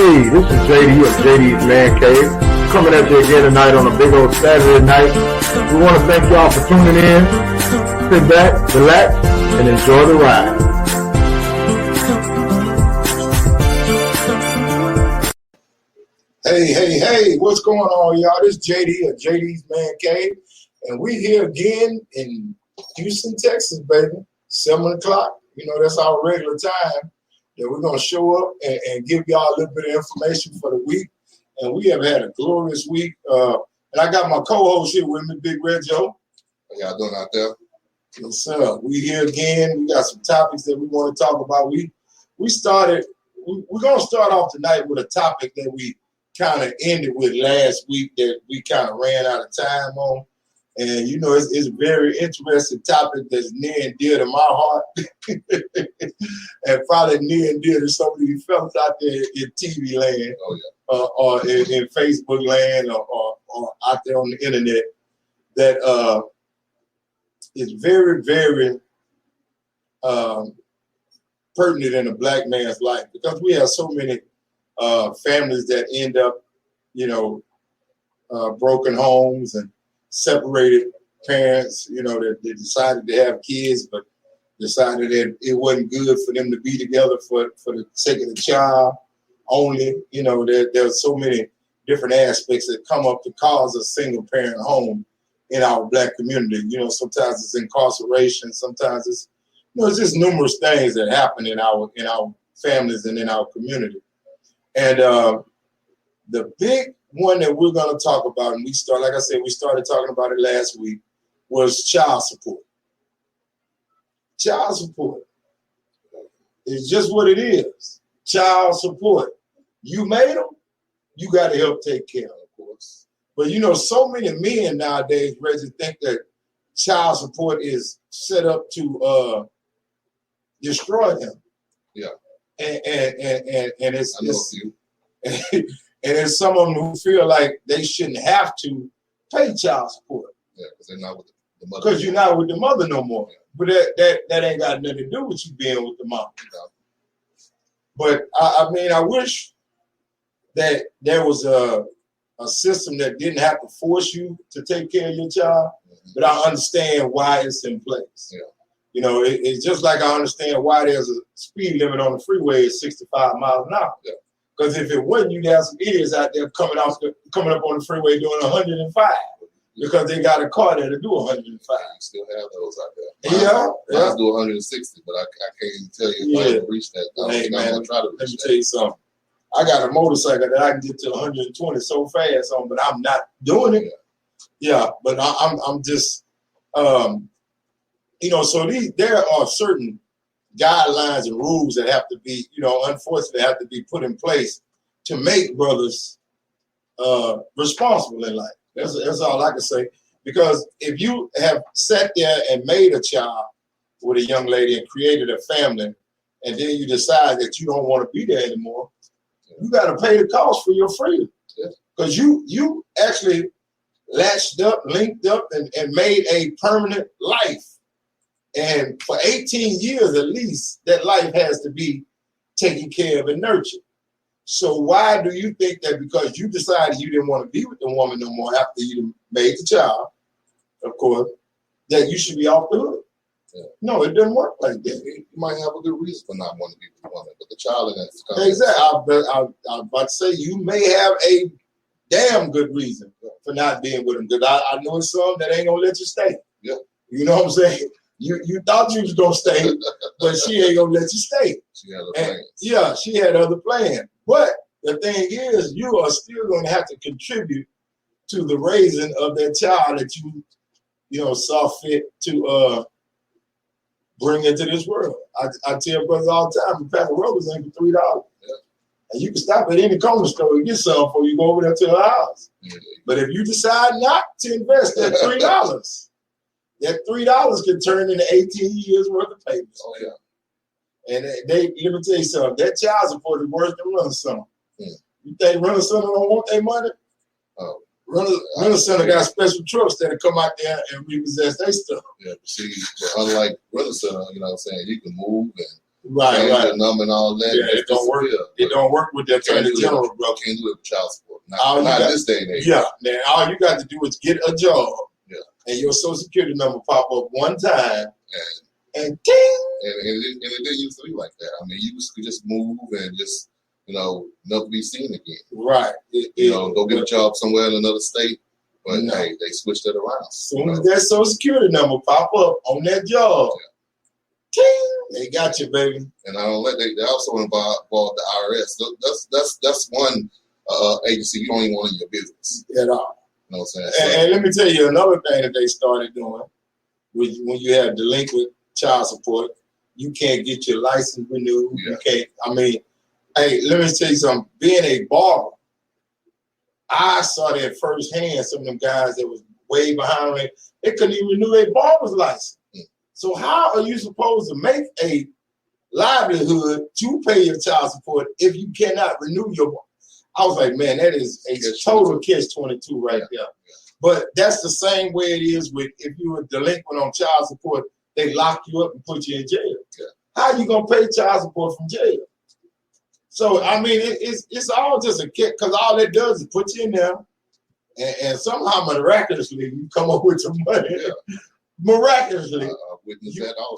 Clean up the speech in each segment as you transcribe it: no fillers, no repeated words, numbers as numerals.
Hey, this is JD of JDs Mancave, coming at you again tonight on a big old Saturday night. We want to thank y'all for tuning in. Sit back, relax, and enjoy the ride. Hey, what's going on, y'all? This is JD of JDs Mancave, and we here again in Houston, Texas, baby. 7 o'clock. You know, that's our regular time that we're going to show up and give y'all a little bit of information for the week. And we have had a glorious week. And I got my co-host here with me, Big Red Joe. How y'all doing out there? Yes, sir. We here again. We got some topics that we want to talk about. We're going to start off tonight with a topic that we kind of ended with last week that we kind of ran out of time on. And, you know, it's a very interesting topic that's near and dear to my heart and probably near and dear to some of these fellas out there in TV land or in Facebook land or out there on the internet that is very, very pertinent in a black man's life, because we have so many families that end up, you know, broken homes and separated parents, you know, that they decided to have kids, but decided that it wasn't good for them to be together for the sake of the child only. You know, there's so many different aspects that come up to cause a single parent home in our black community. You know, sometimes it's incarceration, sometimes it's, you know, it's just numerous things that happen in our families and in our community. And the big one that we're going to talk about, and we started talking about it last week, was child support. Child support is just what it is. Child support. You made them, you got to help take care of course. But, you know, so many men nowadays, Reggie, think that child support is set up to destroy them. Yeah. And and there's some of them who feel like they shouldn't have to pay child support. Yeah, because they're not with the mother. Because you're not with the mother no more. But that ain't got nothing to do with you being with the mom. No. But I mean, I wish that there was a system that didn't have to force you to take care of your child. Mm-hmm. But I understand why it's in place. Yeah. You know, it's just like I understand why there's a speed limit on the freeway at 65 miles an hour. Yeah. Because if it wasn't, you'd have some idiots out there coming up on the freeway doing 105 because they got a car that'll do 105. You still have those out there. Mine's do 160, but I can't even tell you if I reach that. Hey, man, let me tell you something. I got a motorcycle that I can get to 120 so fast on, but I'm not doing it. Yeah, but I'm just, you know, so there are certain guidelines and rules that have to be, you know, unfortunately have to be put in place to make brothers responsible in life. That's all I can say. Because if you have sat there and made a child with a young lady and created a family, and then you decide that you don't want to be there anymore, you got to pay the cost for your freedom. Because you actually latched up, linked up, and made a permanent life. And for 18 years at least, that life has to be taken care of and nurtured. So why do you think that because you decided you didn't want to be with the woman no more after you made the child, of course, that you should be off the hook? Yeah. No, it doesn't work like that. You might have a good reason for not wanting to be with the woman, but the child in that. Exactly. I was about to say, you may have a damn good reason for not being with him. Because I know some that ain't going to let you stay. Yeah. You know what I'm saying? You thought you was gonna stay, but she ain't gonna let you stay. She had other plans. Yeah, she had other plans. But the thing is, you are still gonna have to contribute to the raising of that child that you know, saw fit to bring into this world. I tell brothers all the time, a pack of rubbers ain't for $3. Yeah. And you can stop at any corner store and get some before you go over there to her house. Yeah. But if you decide not to invest that $3, that $3 can turn into 18 years worth of payments. Oh, yeah. And let me tell you something, that child support is worse than Runner Center. You think Runner Center don't want their money? Oh. Runner Center got special trucks that'll come out there and repossess their stuff. Yeah, but see, but unlike Runner Center, you know what I'm saying, you can move and Right. The number and all that. Yeah, it don't work. It don't work with the attorney general, bro. Can't do it with child support. Not this day and age. Yeah, man. All you got to do is get a job. Yeah. And your social security number pop up one time. And ding. And it didn't used to be like that. I mean, you could just move and just, never be seen again. Right. Go get a job somewhere in another state. But hey, they switched it around. As soon as that social security number pop up on that job, ting, they got you, baby. And I don't they also involve the IRS. That's one agency you don't even want in your business. At all. You know what I'm saying? And let me tell you another thing that they started doing, when you have delinquent child support, you can't get your license renewed. Yeah. You can't, hey, let me tell you something. Being a barber, I saw that firsthand. Some of them guys that was way behind me, they couldn't even renew their barber's license. So how are you supposed to make a livelihood to pay your child support if you cannot renew your? I was like, man, that is a total catch-22 right there. But that's the same way it is with if you were delinquent on child support, they lock you up and put you in jail. Yeah. How you gonna pay child support from jail? So it's all just a kick because all it does is put you in there, and somehow miraculously you come up with some money. Yeah. Miraculously,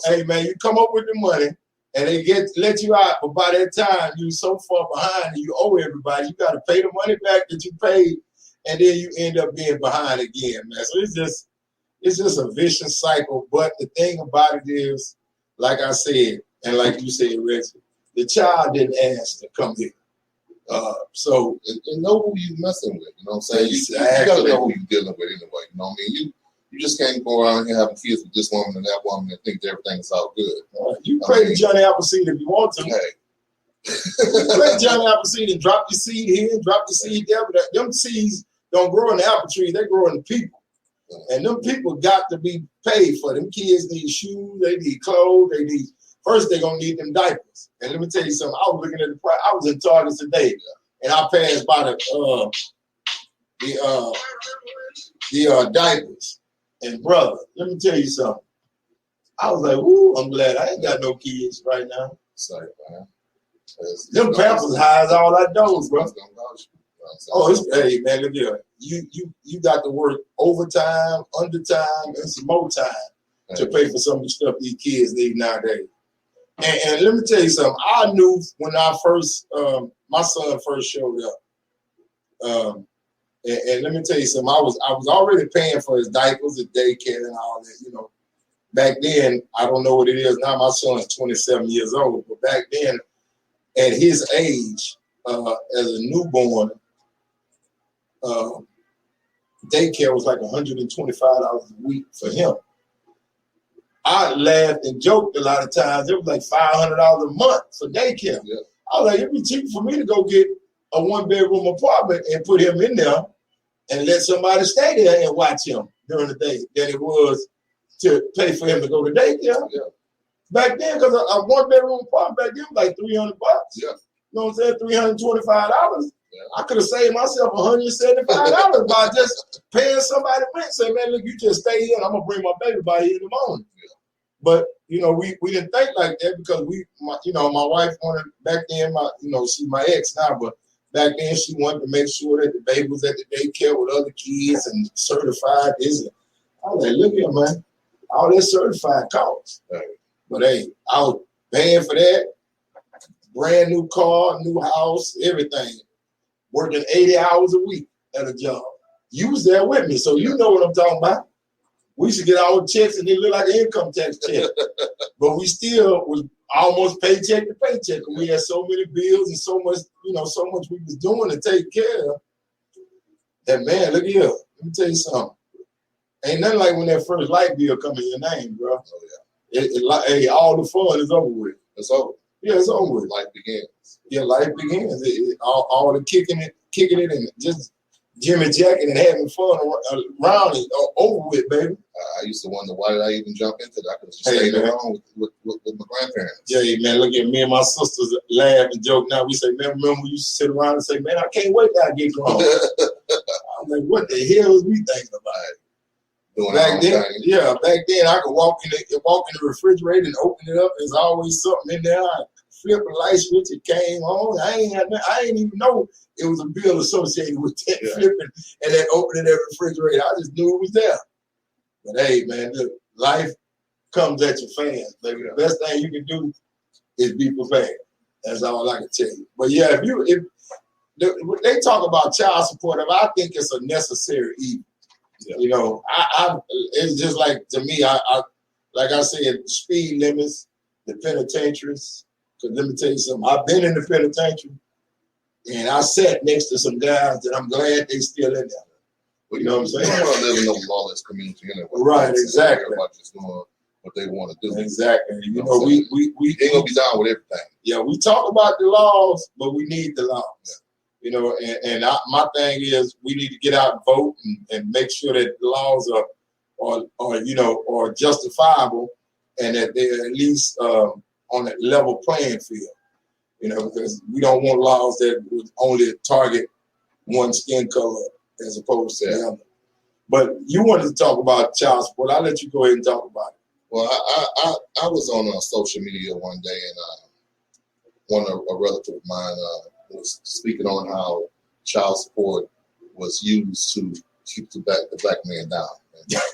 hey man, you come up with the money, and they let you out. But by that time, you're so far behind, and you owe everybody. You got to pay the money back that you paid, and then you end up being behind again, man. So it's just a vicious cycle. But the thing about it is, like I said, and like you said, Reggie, the child didn't ask to come here. So and know who you messing with. You know what I'm saying? You gotta know who you're dealing with anyway. You know what I mean? You just can't go around here having kids with this woman and that woman and think that everything's all good. You pray to Johnny Appleseed if you want to. Hey. You pray to Johnny Appleseed and drop your seed here and drop your seed there. But them seeds don't grow in the apple tree. They grow in the people. And them people got to be paid for. Them kids need shoes. They need clothes. First, they're going to need them diapers. And let me tell you something. I was looking at the price. I was in Target today. And I passed by the diapers. And brother, let me tell you something. I was like, "Woo! I'm glad I ain't got no kids right now." Sorry, man. Them pampers high as all I know, bro. Oh, hey man, look here. You got to work overtime, undertime, and some more time to pay for some of the stuff these kids need nowadays. And let me tell you something. I knew when I first, my son first showed up. And let me tell you something. I was already paying for his diapers, his daycare, and all that. Back then, I don't know what it is now. My son's 27 years old, but back then, at his age, as a newborn, daycare was like $125 a week for him. I laughed and joked a lot of times. It was like $500 a month for daycare. Yeah. I was like, it'd be cheap for me to go get a one-bedroom apartment and put him in there and let somebody stay there and watch him during the day than it was to pay for him to go to daycare. Yeah. Back then, because a one-bedroom apartment back then was like $300. Yeah. You know what I'm saying? $325. Yeah. I could have saved myself $175 by just paying somebody rent. Say, man, look, you just stay here and I'm going to bring my baby by here in the morning. Yeah. But, we didn't think like that because my wife wanted, back then, she's my ex now, but back then she wanted to make sure that the baby was at the daycare with other kids and certified this. I was like, look here, man, all that certified costs. Right. But hey, I was paying for that, brand new car, new house, everything, working 80 hours a week at a job. You was there with me, so you know what I'm talking about. We used to get our checks and it looked like an income tax check. But we still was almost paycheck to paycheck. We had so many bills and so much we was doing to take care of. That man, look here. Let me tell you something. Ain't nothing like when that first light bill come in your name, bro. Oh, yeah. Hey, all the fun is over with. It's over. Yeah, it's over with. Life begins. Yeah, life begins. All the kicking it and just Jimmy jacking and having fun around it, over with, baby. I used to wonder, why did I even jump into that? I could have just stayed around with my grandparents. Yeah, man, look at me and my sisters laugh and joke now. We say, man, remember we used to sit around and say, man, I can't wait till I get grown. I'm like, what the hell is we thinking about? doing back then, thing. yeah, back then I could walk in the refrigerator and open it up. There's always something in there. I flip a light switch, it came on. I ain't even know it was a bill associated with that flipping and then opening that refrigerator. I just knew it was there. But hey, man, look, life comes at your fans. Like, the best thing you can do is be prepared. That's all I can tell you. But yeah, if they talk about child support, I think it's a necessary evil. Yeah. You know, it's just like, to me, like I said, speed limits, the penitentiaries. Because let me tell you something, I've been in the penitentiary, and I sat next to some guys that I'm glad they still in there. You know what I'm saying? You don't want to live in no lawless community anyway. Right, exactly. Everybody just doing what they want to do. Exactly. You know, we ain't gonna be down with everything. Yeah, we talk about the laws, but we need the laws. Yeah. You know, and my thing is we need to get out and vote and make sure that the laws are justifiable, and that they're at least on a level playing field. You know, because we don't want laws that would only target one skin color as opposed to the other. But you wanted to talk about child support. I'll let you go ahead and talk about it. Well, I was on social media one day, and a relative of mine was speaking on how child support was used to keep the black man down.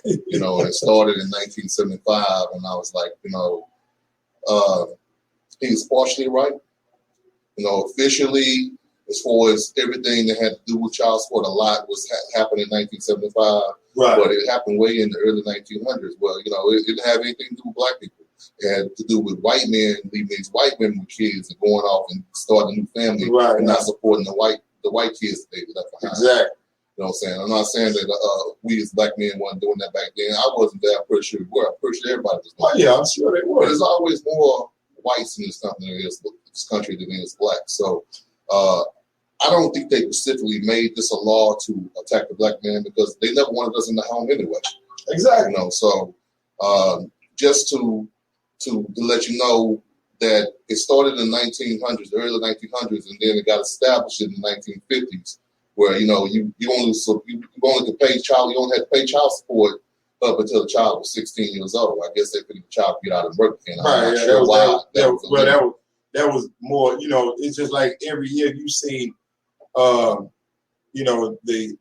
And, you know, it started in 1975, and I was like, you know, he was partially right. You know, officially, as far as everything that had to do with child support, a lot was happened in 1975. Right. But it happened way in the early 1900s. Well, you know, it didn't have anything to do with black people. It had to do with white men leaving these white women with kids and going off and starting a new family, and not supporting the white kids that they left behind. Exactly. You know what I'm saying? I'm not saying that we as black men weren't doing that back then. I wasn't there. I'm pretty sure we were. I'm pretty sure everybody was doing yeah, I'm sure they were. But there's always more whites in this country than there is black. So I don't think they specifically made this a law to attack the black man, because they never wanted us in the home anyway. Exactly. You know, so just to let you know that it started in the 1900s, the early 1900s, and then it got established in the 1950s, where, you know, you only could pay child, you only had to pay child support up until the child was 16 years old. I guess they figured the child could get out and work again. I'm not sure why. That was more, you know, it's just like every year you see, you know, the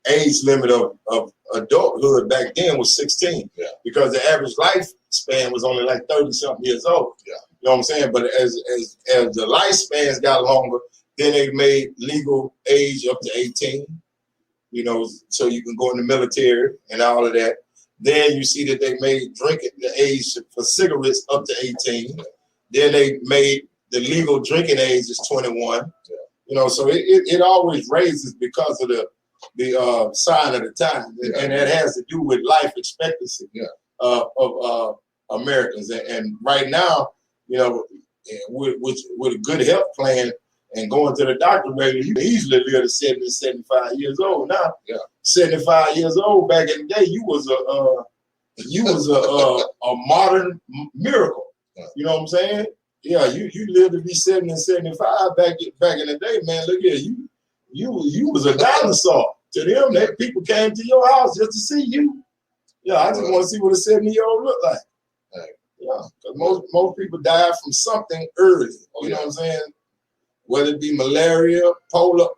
age limit of adulthood back then was 16, because the average lifespan was only like 30-something years old. Yeah. You know what I'm saying? But as the lifespans got longer, then they made legal age up to 18, you know, so you can go in the military and all of that. Then you see that they made drinking the age for cigarettes up to 18. Then they made the legal drinking age is 21. You know, so it always raises because of the sign of the time, and that has to do with life expectancy of Americans. And right now, you know, with a good health plan and going to the doctor regularly, you can easily live to 70, 75 years old. Now, 75 years old back in the day, you was a modern miracle. You know what I'm saying? Yeah, you lived to be 70 and 75 back in the day, man. Look at you. You was a dinosaur. To them, people came to your house just to see you. Yeah, I just want to see what a 70-year-old look like. Yeah, because most people die from something early. You know what I'm saying? Whether it be malaria, polio,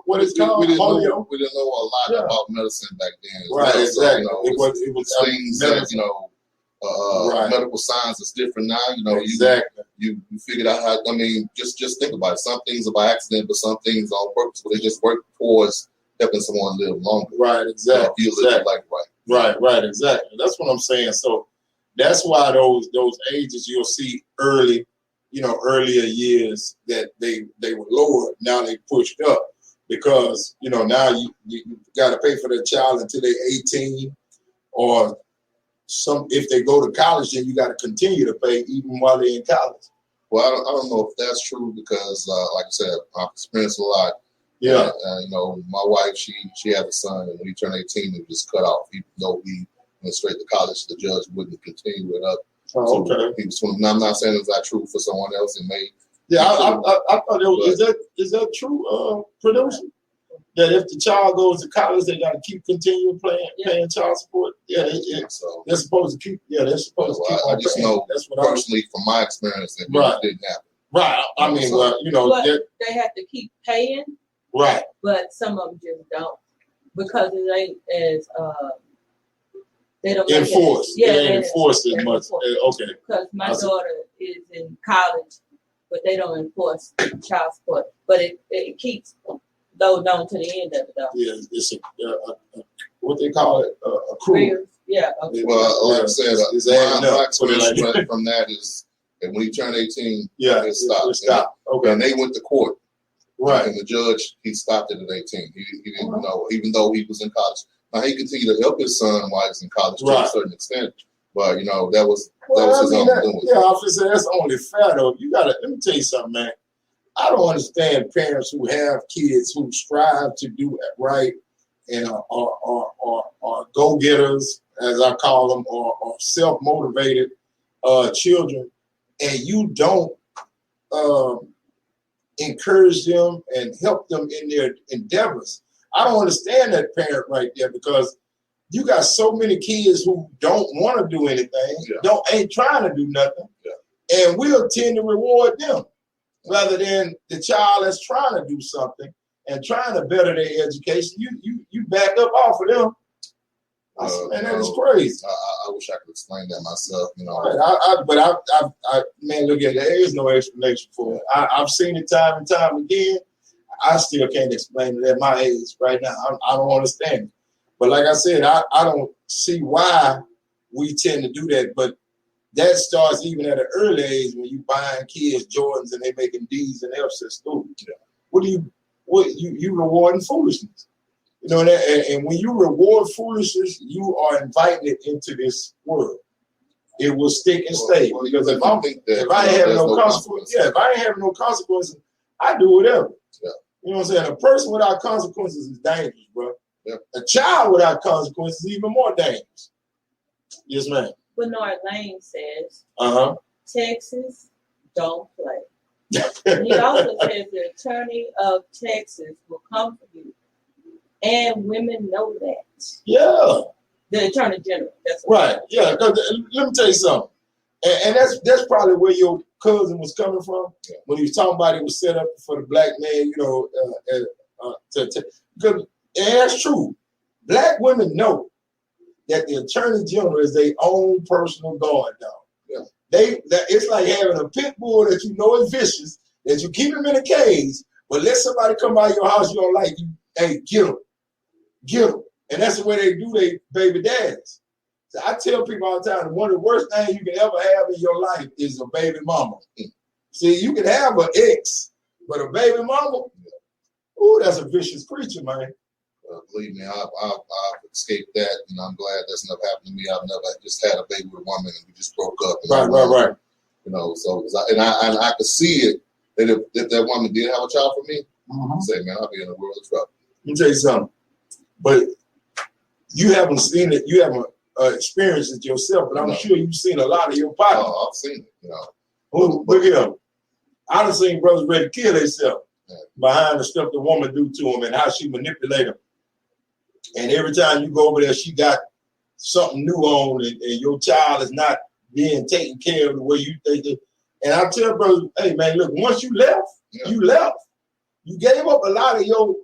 what is it called? We didn't know a lot about medicine back then. Right, well. exactly. So, you know, it was things that, you know, medical science is different now. You know, exactly. You figured out how. I mean, just think about it. Some things are by accident, but some things on purpose. But they just work towards helping someone live longer. Right, exactly. You live your life right. Right, exactly. That's what I'm saying. So that's why those ages you'll see early, you know, earlier years that they were lowered. Now they pushed up because, you know, now you got to pay for the child until they're 18, or if they go to college, then you got to continue to pay even while they're in college. Well, I don't know if that's true, because, like I said, I've experienced a lot. Yeah. You know, my wife, she had a son, and when he turned 18, it was just cut off. Even though he went straight to college, the judge wouldn't continue it up. Oh, okay. He was 20. Now, I'm not saying it's not true for someone else. It may. Yeah, I thought it was. Is that true, producer? that if the child goes to college, they got to keep continuing paying child support? Yeah, so they're supposed to keep. Yeah, they're supposed to keep. I just know that's what personally from my experience that it didn't happen. Right. I mean, so, they have to keep paying. Right. But some of them just don't because it ain't as they don't enforce. Yeah, they ain't enforced as much. Okay. Because my daughter is in college, but they don't enforce child support. But it keeps those down to the end of it, though. Yeah, it's a what they call it, accrual. Yeah. Well, like I said, my experience from that is that when you turn 18, it stopped. Okay. And they went to court. Right. And the judge, he stopped it at 18. He didn't know, even though he was in college. Now, he continued to help his son while he was in college to a certain extent. But, that was his own doing. Yeah, officer, that's only fair, though. Let me tell you something, man. I don't understand parents who have kids who strive to do it right and are go-getters, as I call them, or self-motivated children, and you don't encourage them and help them in their endeavors. I don't understand that parent right there because you got so many kids who don't want to do anything, ain't trying to do nothing, and we'll tend to reward them rather than the child that's trying to do something and trying to better their education. You back up off of them. And that is crazy. I wish I could explain that myself, Right. Man, look at it. There is no explanation for it. I've seen it time and time again. I still can't explain it at my age right now. I don't understand it. But like I said, I don't see why we tend to do that. But that starts even at an early age when you buying kids Jordans and they making D's and F's at school. What you rewarding foolishness? And when you reward foolishness, you are invited into this world. It will stick and stay. Because if I ain't having no consequences, I do whatever. Yeah. You know what I'm saying? A person without consequences is dangerous, bro. Yeah. A child without consequences is even more dangerous. Yes, ma'am. Bernard Lane says, Texas don't play. He also says the attorney of Texas will come for you. And women know that. Yeah. The attorney general. That's right. Yeah. Let me tell you something. And that's probably where your cousin was coming from when he was talking about it was set up for the black man, because that's true. Black women know that the attorney general is their own personal guard dog. Yeah. It's like having a pit bull that you know is vicious, that you keep him in a cage, but let somebody come by your house you don't like, you, hey, get him. And that's the way they do their baby daddies. So I tell people all the time, one of the worst things you can ever have in your life is a baby mama. See, you can have an ex, but a baby mama, ooh, that's a vicious creature, man. Believe me, I've escaped that, and I'm glad that's never happened to me. I've never just had a baby with a woman, and we just broke up. And right. So I could see it that if that woman did have a child for me, I'd say, man, I'll be in a world of trouble. Let me tell you something, but you haven't seen it. You haven't experienced it yourself, but I'm sure you've seen a lot of your partners. Oh, I've seen it. Look at them. I done seen brothers ready to kill themselves behind the stuff the woman do to them and how she manipulate them. And every time you go over there, she got something new on, and your child is not being taken care of the way you think it. And I tell brothers, hey man, look, once you left, you left. You gave up a lot of your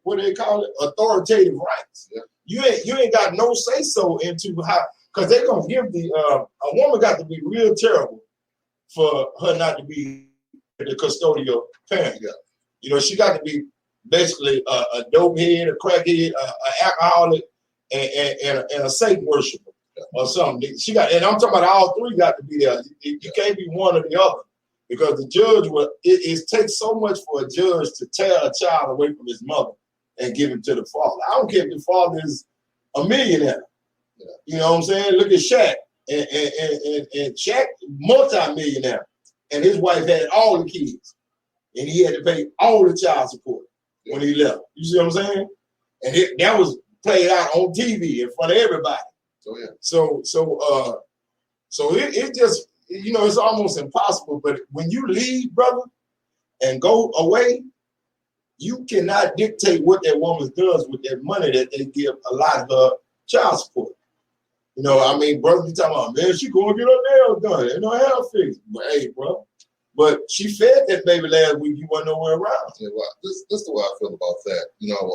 what do they call it? Authoritative rights. Yeah. You ain't got no say so into how, because they're gonna give a woman got to be real terrible for her not to be the custodial parent. Yeah. She got to be basically a dope head, a crackhead, an alcoholic, and a Satan worshiper or something. She got, and I'm talking about all three got to be there. You can't be one or the other. Because the judge it takes so much for a judge to tear a child away from his mother and give him to the father. I don't care if the father is a millionaire. Yeah. You know what I'm saying? Look at Shaq. And Shaq, multi-millionaire. And his wife had all the kids. And he had to pay all the child support when he left. You see what I'm saying? And that was played out on TV in front of everybody. Oh, yeah. So it just, it's almost impossible. But when you leave, brother, and go away, you cannot dictate what that woman does with that money that they give a lot of her child support. You know, I mean, brother, you talking about, man, she going to get her nails done and her hair fixed. But hey, bro, but she fed that baby last week. You wasn't nowhere around. Yeah, well, this is the way I feel about that. You know,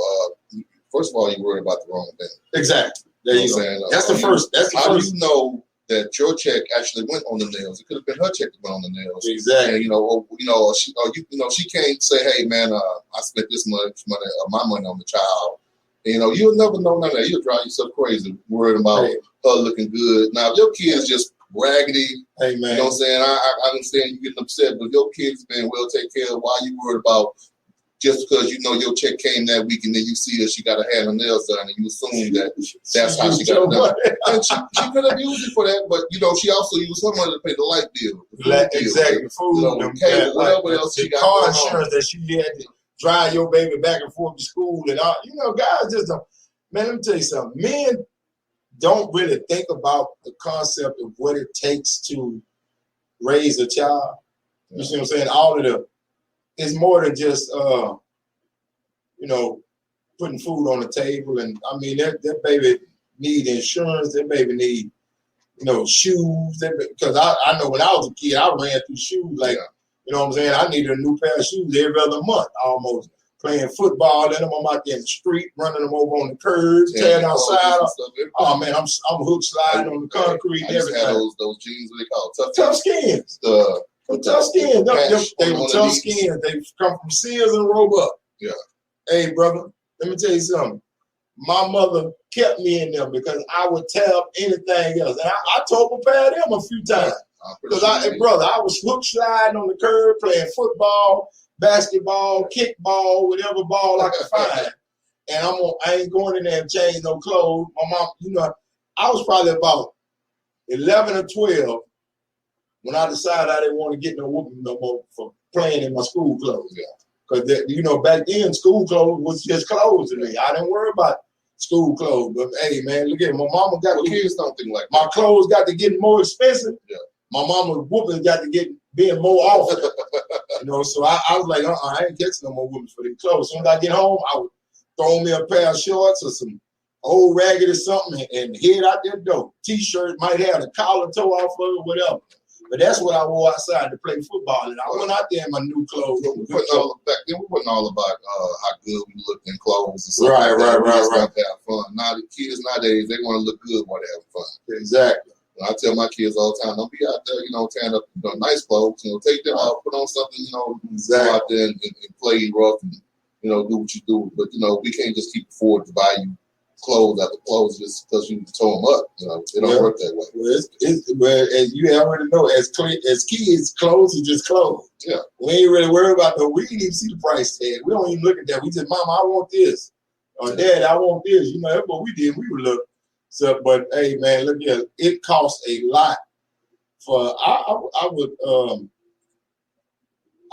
first of all, you worried about the wrong thing. Exactly. There you go. That's the first. That's the how first. Do you know that your check actually went on the nails? It could have been her check that went on the nails. Exactly. And, she can't say, hey, man, I spent this much money, my money on the child. And, you'll never know none of that. You'll drive yourself crazy worried about her looking good. Now, if your kid's just raggedy, hey, man. You know what I'm saying? I understand you getting upset, but your kid's been well taken care of. Why you worried about just because your check came that week and then you see that she got her hair and her nails done and you assume that that's how she got it done. And she could have used it for that, but she also used some money to pay the light bill. Exactly. Food, cable, whatever else she got. Car insurance that she had to drive your baby back and forth to school and all. Guys just don't. Man, let me tell you something. Men don't really think about the concept of what it takes to raise a child. You see what I'm saying? All of it's more than just putting food on the table. And I mean that baby need insurance, that baby need shoes. Because I know when I was a kid, I ran through shoes like you know what I'm saying, I needed a new pair of shoes every other month almost. Playing football, then I'm out there in the street, running them over on the curbs, tearing outside. Oh man, I'm hook sliding on the concrete and everything. Those jeans, what they call tough skins. Tough skins. They were tough skins. They come from Sears and Roebuck. Yeah. Hey, brother, let me tell you something. My mother kept me in them because I would tear up anything else. And I told prepare them a few times. Because I was hook sliding on the curb, playing football, basketball, kickball, whatever ball I could find. And I ain't going in there and change no clothes. My mom, I was probably about 11 or 12 when I decided I didn't want to get no whooping no more for playing in my school clothes. Because, back then, school clothes was just clothes to me. I didn't worry about school clothes. But, hey, man, look at it. My mama got kids don't think like that. My clothes got to get more expensive. Yeah. My mama's whoopings got to being more often. So I was like, I ain't getting no more whoopings for these clothes. As soon as I get home, I would throw me a pair of shorts or some old ragged or something and head out that door. T-shirt might have the collar toe off of it, whatever. But that's what I wore outside to play football. And I went out there in my new clothes. Back then, we wasn't all about how good we looked in clothes and stuff. Right. We just got to have fun. Now, the kids nowadays, they want to look good while they're having fun. Exactly. I tell my kids all the time, don't be out there, tearing up nice clothes. Take them off, put on something, exactly. Go out there and play rough and, do what you do. But, we can't just keep afford to buy you clothes after clothes just because you tore them up. It don't work that way. Well, as you already know, as kids, clothes are just clothes. Yeah. We ain't really worried about we didn't even see the price tag. We don't even look at that. We just, Mama, I want this. Or Dad, I want this. That's what we did. We would look. So, but hey, man, look here. It costs a lot for. I would.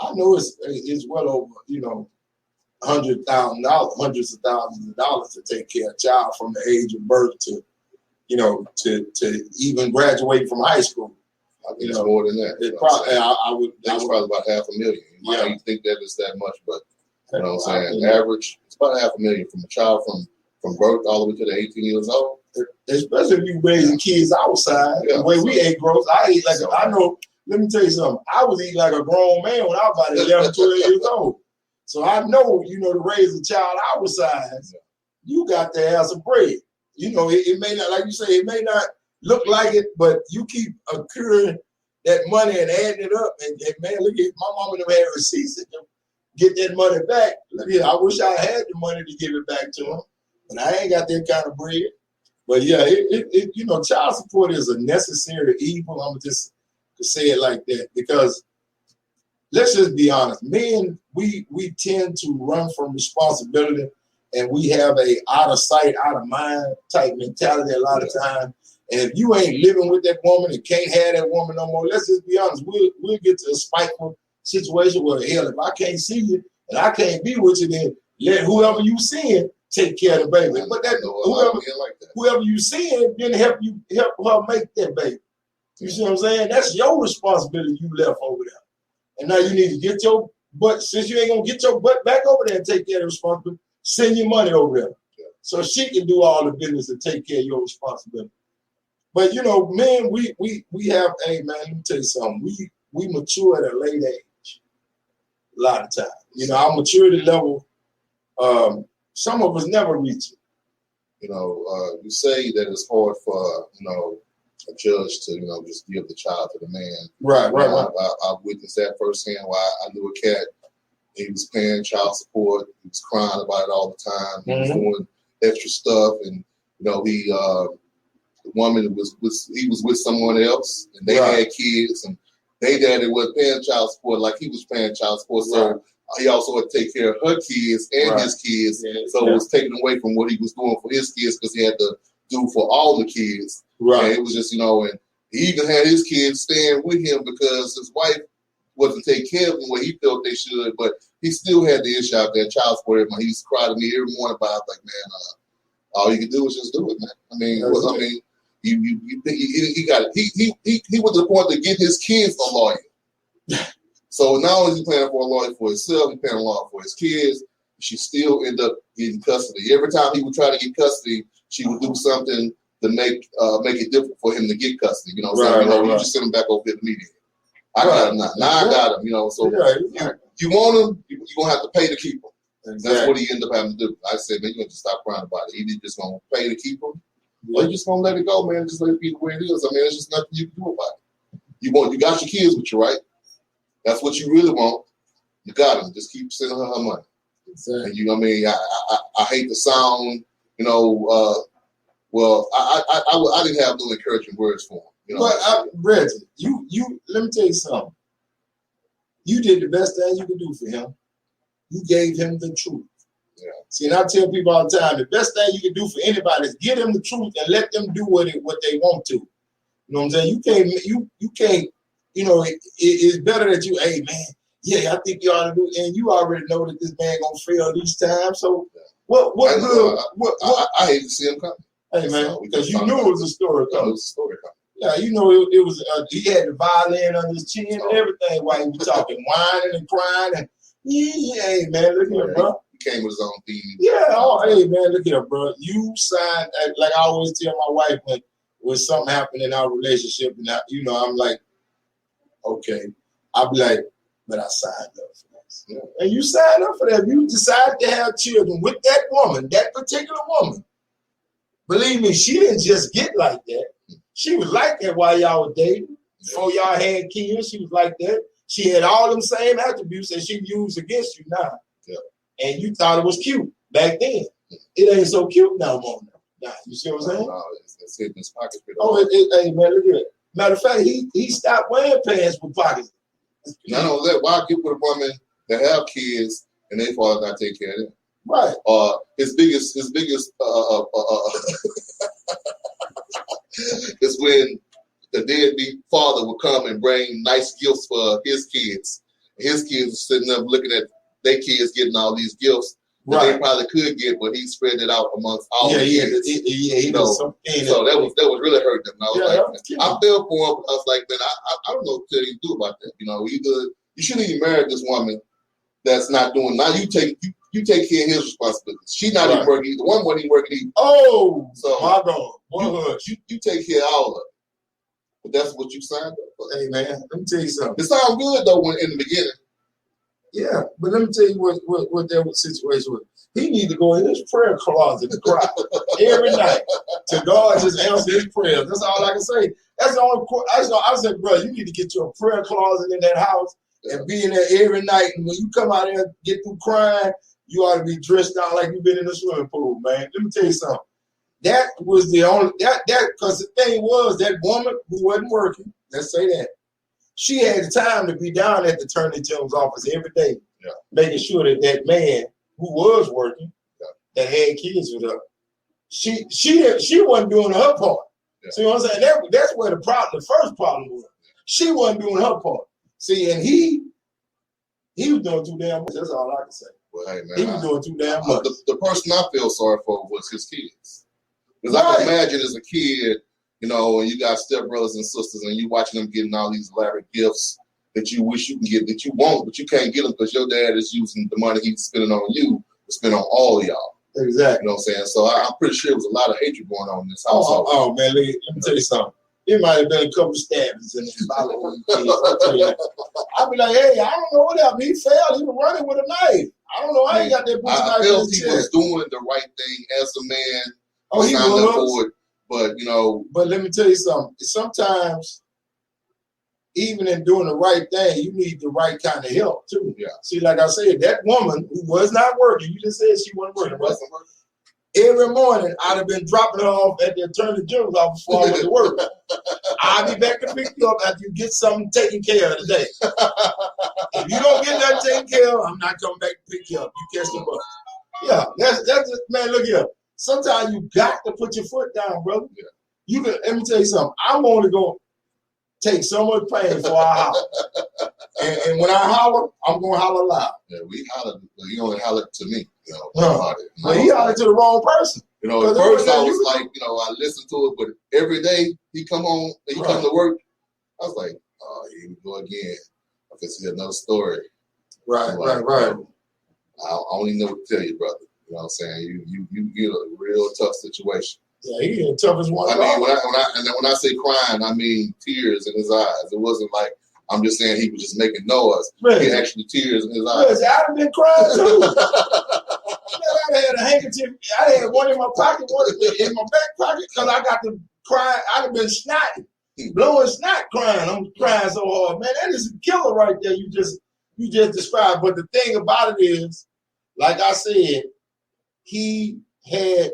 I know it's well over hundreds of thousands of dollars to take care of a child from the age of birth to to even graduate from high school. I think it's more than that. It's probably it's probably about $500,000. You might not even think that it's that much, but you know what I'm saying. Average, it's about $500,000 from a child from birth all the way to the 18 years old. Especially if you raising kids outside, the way we ate gross. I ate I know, let me tell you something. I was eating like a grown man when I was about 11, 12 years old. So I know, to raise a child our size, you got to have some bread. It may not, like you say, it may not look like it, but you keep accruing that money and adding it up. And man, look at my mama never had receipts to get that money back. Look at, I wish I had the money to give it back to them, but I ain't got that kind of bread. But yeah, child support is a necessary evil. I'm just to say it like that because let's just be honest, men, we tend to run from responsibility, and we have a out of sight, out of mind type mentality a lot of times. And if you ain't living with that woman and can't have that woman no more, let's just be honest, we'll get to a spiteful situation where hell, if I can't see you and I can't be with you, then let whoever you seeing take care of the baby. But whoever you seeing then help her make that baby. You see what I'm saying? That's your responsibility you left over there. And now you need to get your But since you ain't gonna get your butt back over there and take care of the responsibility, send your money over there. So she can do all the business and take care of your responsibility. But you know, men, we have, hey man, let me tell you something. We mature at a late age. A lot of times. You know, our maturity level, some of us never reach it. You know, you say that it's hard for, you know, a judge to, you know, just give the child to the man. Right. I witnessed that firsthand. Why I knew a cat, he was paying child support, he was crying about it all the time, he was doing extra stuff, and you know, the woman was with someone else, and they had kids, and they daddy was paying child support like he was paying child support. So he also had to take care of her kids and his kids. So it was taken away from what he was doing for his kids because he had to do for all the kids. Right. And it was just, you know, and he even had his kids staying with him because his wife wasn't taking care of him where he felt they should, but he still had the issue out there, child support. He used to cry to me every morning about, like, man, all you can do is just do it, man. I mean, he got it. He was to the point to get his kids a lawyer. So not only is he paying for a lawyer for himself, he's paying a lawyer for his kids. She still ended up getting custody. Every time he would try to get custody, she would do something to make it difficult for him to get custody. You know what I'm saying? You just send him back over to the media. I got him now. Now I got him. You know, so you want him, you're gonna have to pay to keep him. Exactly. That's what he ended up having to do. I said, man, you have to stop crying about it. Either just gonna pay to keep him, or you just gonna let it go, man. Just let it be the way it is. I mean, there's just nothing you can do about it. You got your kids with you, right? That's what you really want. You got them. Just keep sending her money. Exactly. And you know what I mean? I hate the sound, you know. Well, I didn't have no encouraging words for him. You know, but Reggie, you let me tell you something. You did the best thing you could do for him. You gave him the truth. Yeah. See, and I tell people all the time, the best thing you can do for anybody is give them the truth and let them do what they want to. You know what I'm saying? You can't. You know, it's better that you, hey man, yeah, I think you ought to do, and you already know that this man gonna fail these times. So what good? I hate to see him coming. Hey man, because you knew it was a story coming. It was a story coming. Yeah, you know it was. He had the violin on his chin and everything while he was talking, whining and crying, and hey man, look here, bro. He came with his own theme. Yeah, hey man, look here, bro. You signed, like I always tell my wife when something happened in our relationship, and I'm like, okay, I'll be like, but I signed up for this. Yeah. And you signed up for that. You decided to have children with that woman, that particular woman. Believe me, she didn't just get like that. She was like that while y'all were dating. Before y'all had kids, she was like that. She had all them same attributes that she used against you now. Yeah. And you thought it was cute back then. It ain't so cute no more. Nah, you see what I'm saying? No, it's hitting his pockets. Hey, man, look at it. Matter of fact, he stopped wearing pants with pockets. Not only that, why get with a woman that have kids and they father not take care of them? Right. His biggest is when the deadbeat father would come and bring nice gifts for his kids. His kids are sitting up looking at their kids getting all these gifts that they probably could get, but he spread it out amongst all the kids. He knows something. So that was really hurting them. And I was I felt for him. I was like, man, I don't know what to do about that. You know, either you shouldn't even marry this woman that's not doing. Now you take care of his responsibilities. She's not even working. The one wasn't even working either. Oh, so my God, you take care of all of it. But that's what you signed up for. Hey man, let me tell you something. It sounds good though when in the beginning. Yeah, but let me tell you what that situation was. He need to go in his prayer closet and cry every night to God just answer his prayers. That's all I can say. That's the only. I said, bro, you need to get you a prayer closet in that house and be in there every night. And when you come out there and get through crying, you ought to be dressed out like you've been in a swimming pool, man. Let me tell you something. That was the only because the thing was that woman who wasn't working. Let's say that. She had the time to be down at the Attorney General's office every day, making sure that man who was working, that had kids with her, she wasn't doing her part. Yeah. See what I'm saying? That's where the first problem was. She wasn't doing her part. See, and he was doing too damn much. That's all I can say. Well, hey man, he was doing too damn much. The person I feel sorry for was his kids, because I can imagine as a kid. You know, and you got stepbrothers and sisters, and you watching them getting all these elaborate gifts, that you wish you can get, that you want, but you can't get them because your dad is using the money he's spending on you to spend on all of y'all. Exactly. You know what I'm saying? So I'm pretty sure there was a lot of hatred going on in this household. Oh man, let me tell you something. It might have been a couple of stabbings in his body. I'd be like, hey, I don't know what happened. He fell. He was running with a knife. I don't know. I ain't got that butcher knife. I felt he was doing the right thing as a man. Oh, he was. But you know. But let me tell you something. Sometimes, even in doing the right thing, you need the right kind of help too. Yeah. See, like I said, that woman who was not working. You just said she wasn't working. Wasn't working. Every morning, I'd have been dropping her off at the Attorney General's office before I went to work. I'll be back to pick you up after you get something taken care of today. If you don't get that taken care of, I'm not coming back to pick you up. You catch the bus. Yeah, that's man. Look here. Sometimes you got to put your foot down, brother. Yeah. You can. Let me tell you something. I'm going to go take so much pain before I holler. And when I holler, I'm going to holler loud. Yeah, we hollered. You only hollered to me. You know, but he hollered to the wrong person. You know, at first I was like, you know, I listened to it, but every day he come home, he come to work, I was like, oh, here we go again. I can see another story. Right. I don't even know what to tell you, brother. You know what I'm saying? You get a real tough situation. Yeah, he the toughest one. I mean, when I say crying, I mean tears in his eyes. It wasn't like I'm just saying he was just making noise. Really? He had actually tears in his eyes. I'd have been crying too. I had a handkerchief. I had one in my pocket, one in my back pocket, because I got to cry. I'd have been snotty, blowing snot, crying. I'm crying so hard, man. That is a killer right there. You just described. But the thing about it is, like I said, he had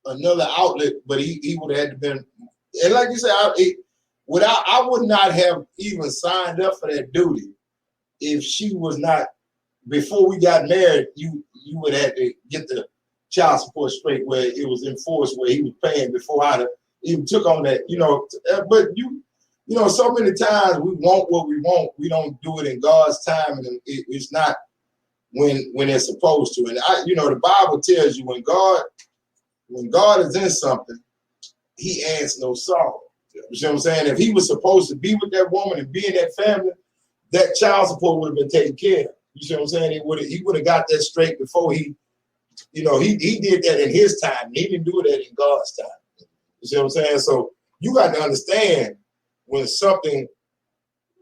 another outlet, but he would have had to been, and like you said, I would not have even signed up for that duty if she was not. Before we got married, you would have to get the child support straight where it was enforced, where he was paying before I even took on that, you know. But you know, so many times we want what we want. We don't do it in God's time, and it's not when it's supposed to. And you know, the Bible tells you when God is in something, He adds no sorrow. You see what I'm saying? If he was supposed to be with that woman and be in that family, that child support would have been taken care of. You see what I'm saying? He would have got that straight before he did that in his time. He didn't do that in God's time. You see what I'm saying? So you got to understand when something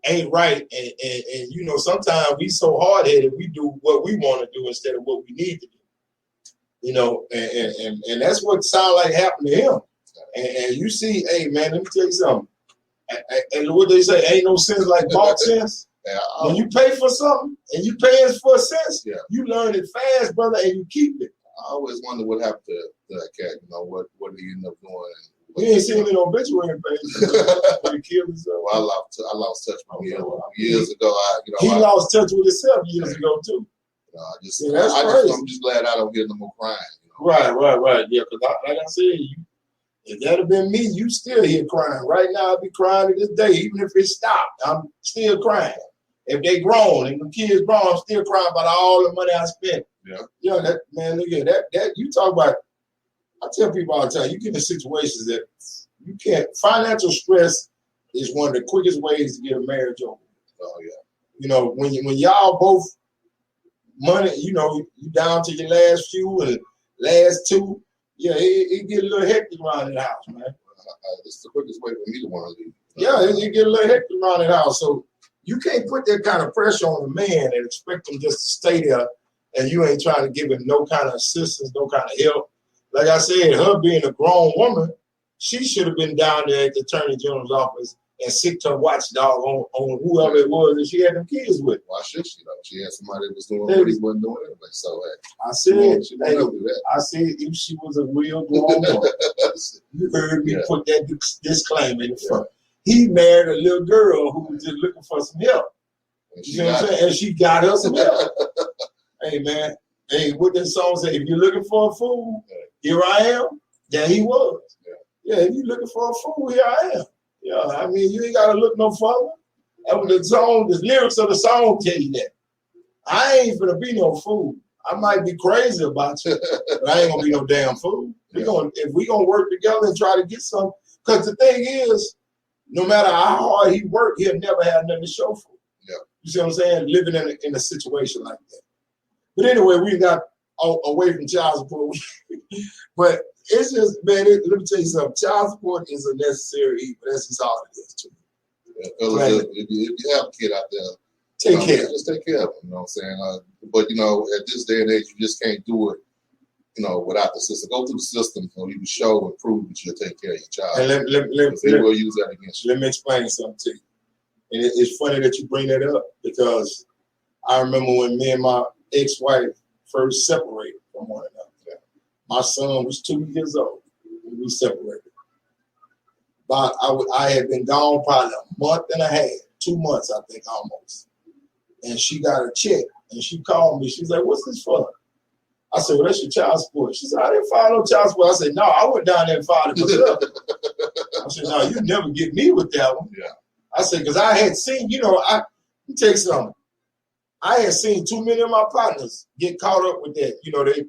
ain't right, and you know, sometimes we so hard-headed, we do what we want to do instead of what we need to do. You know, and that's what sound like happened to him. And you see, hey man, let me tell you something. And what they say, ain't no sense like bought sense. Yeah, when you pay for something and you pay us for a sense, yeah, you learn it fast, brother, and you keep it. I always wonder what happened to that cat. You know, what did he end up doing? You ain't seen it on obituary page. When he killed himself. Well, I lost touch with him years ago. He lost touch with himself years ago too. I'm just glad I don't hear no more crying. You know? Right. Yeah, because like I said, if that had been me, you still here crying. Right now, I'd be crying to this day. Even if it stopped, I'm still crying. If they grown and the kids grown, I'm still crying about all the money I spent. Yeah. You know, that man, look at that you talk about. I tell people all the time, you get in situations that you can't. Financial stress is one of the quickest ways to get a marriage over. Oh yeah. You know, when y'all both money, you know, you down to your last few and last two. Yeah, it get a little hectic around the house, man. It's the quickest way for me to want to leave. Yeah, it get a little hectic around the house. So you can't put that kind of pressure on a man and expect him just to stay there, and you ain't trying to give him no kind of assistance, no kind of help. Like I said, her being a grown woman, she should have been down there at the Attorney General's office and sicked her watchdog on whoever it was that she had them kids with. Why should she? She had somebody that was doing what he wasn't doing anyway. So I said if she was a real grown woman, you heard me put that disclaimer in front. He married a little girl who was just looking for some help. You know what I'm saying? And she got her some help. Hey man, what that song say? If you're looking for a fool, here I am. There he was. Yeah, if you're looking for a fool, here I am. Yeah, I mean, you ain't gotta look no further. That was the song, the lyrics of the song tell you that. I ain't gonna be no fool. I might be crazy about you, but I ain't gonna be no damn fool. If we gonna work together and try to get some, because the thing is, no matter how hard he worked, he'll never have nothing to show for it. Yeah. You see what I'm saying? Living in a situation like that. But anyway, we got away from child support. But it's just, man, let me tell you something. Child support is a necessary evil. That's just all it is to me. Yeah, fellas, if you have a kid out there, take care. Just take care of them. You know what I'm saying? But at this day and age, you just can't do it. Without the system. Go through the system so you can show and prove that you'll take care of your child. And they will use that against you. Let me explain something to you. And it's funny that you bring that up because I remember when me and my ex-wife first separated from one another. Yeah. My son was 2 years old when we separated. But I had been gone probably a month and a half, 2 months, I think, almost. And she got a check, and she called me. She's like, "What's this for?" I said, "Well, that's your child support." She said, "I didn't file no child support." I said, "No, I went down there and filed it myself." I said, "No, you never get me with that one." Yeah. I said, because I had seen, let me tell you something. I had seen too many of my partners get caught up with that.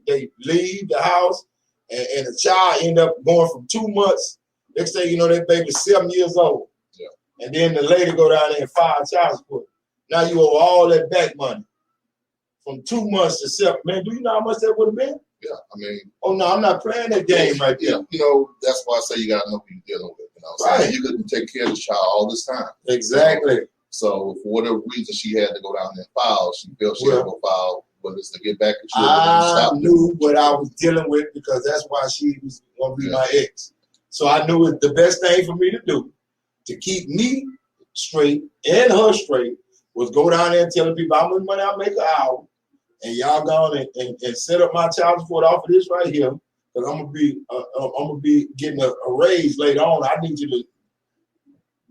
They leave the house and the child end up going from 2 months. Next thing that baby's 7 years old. Yeah. And then the lady go down there and file child support. Now you owe all that back money. From 2 months to 7. Man, do you know how much that would have been? Yeah, I mean. Oh, no, I'm not playing that game right there. That's why I say you got to know who you're dealing with. Right. You couldn't take care of the child all this time. Exactly. So for whatever reason she had to go down there and file, she felt she had to go file, whether it's to get back at you. I knew what I was dealing with because that's why she was going to be my ex. So I knew it the best thing for me to do to keep me straight and her straight was go down there and tell people how much money I make an hour. And y'all go on and set up my child support off of this right here, because I'm gonna be getting a raise later on. I need you to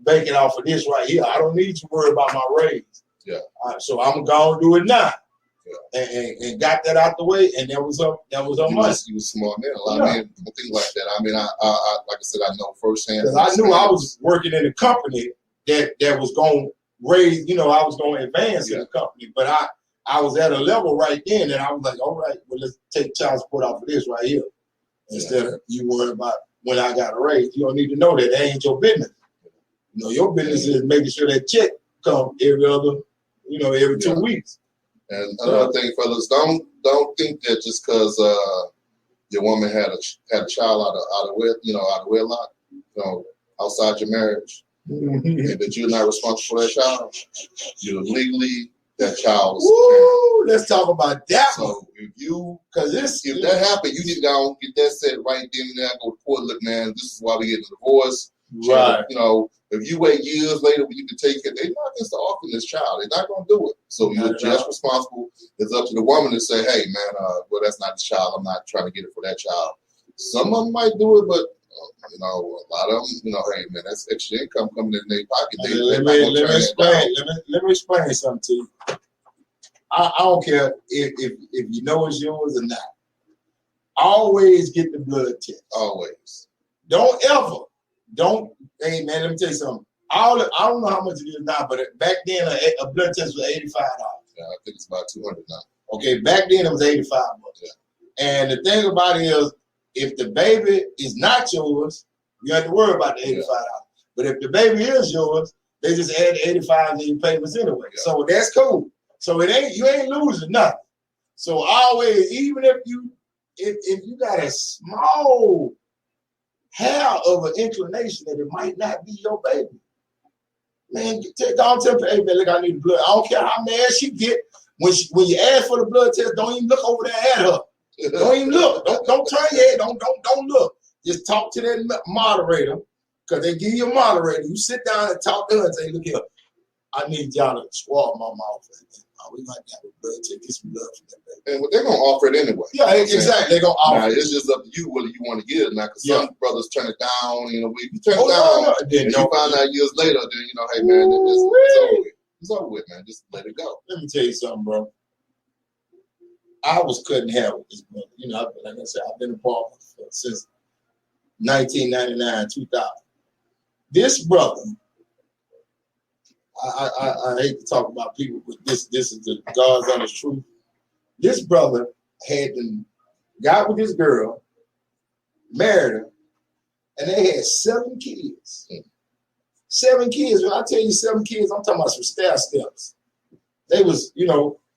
bank it off of this right here. I don't need you to worry about my raise. Yeah. So I'm gonna do it now. Yeah. And got that out the way, and that was her money. You was smart man. A lot of men don't think like that. I mean, I like I said, I know firsthand. Because I knew I was working in a company that was going to raise. I was going to advance in the company, but I was at a level right then that I was like, all right, well, let's take child support off of this right here. Instead of you worrying about when I got a raise. You don't need to know that. That ain't your business. Your business is making sure that check come every 2 weeks. And another thing, fellas, don't think that just because your woman had a child out of wedlock, outside your marriage, and that you're not responsible for that child, you're legally that child was. Let's talk about that. So if that happened, you need to go and get that set right then and there. Go to court. Look, man, this is why we get a divorce. Right. If you wait years later when you can take it, they're not against the offering this child. They're not going to do it. So you're just responsible. It's up to the woman to say, hey, man, well, that's not the child. I'm not trying to get it for that child. Some of them might do it, but a lot of them, hey, man, that's extra income coming in their pocket. Let me explain something to you. I don't care if you know it's yours or not. Always get the blood test. Always. Hey, man, let me tell you something. I don't know how much it is now, but back then a blood test was $85. Yeah, I think it's about $200 now. Okay, back then it was $85. Yeah. And the thing about it is, if the baby is not yours, you have to worry about the $85. Yeah. But if the baby is yours, they just add the $85 to your payments anyway. Yeah. So that's cool. So you ain't losing nothing. So always, even if you got a small hair of an inclination that it might not be your baby, man, don't tell me, hey man, look, I need blood. I don't care how mad she get. When you ask for the blood test, don't even look over there at her. Don't even look. Don't turn your head. Don't look. Just talk to that moderator, because they give you a moderator. You sit down and talk to her and say, look here, I need y'all to swab my mouth. We might have a blood test, get some blood from that baby. And they're going to offer it anyway. Yeah, exactly. They're going to offer it. It's just up to you whether you want to get it or not, because some brothers turn it down. If you turn it down, and you find out years later, then, hey, man, it's over with. It's over with, man. Just let it go. Let me tell you something, bro. I was cutting hair with this brother. Like I said, I've been a barber since 1999, 2000. This brother, I hate to talk about people, but this is the God's honest truth. This brother got with this girl, married her, and they had 7 kids. 7 kids. When I tell you 7 kids, I'm talking about some stair steps. They was,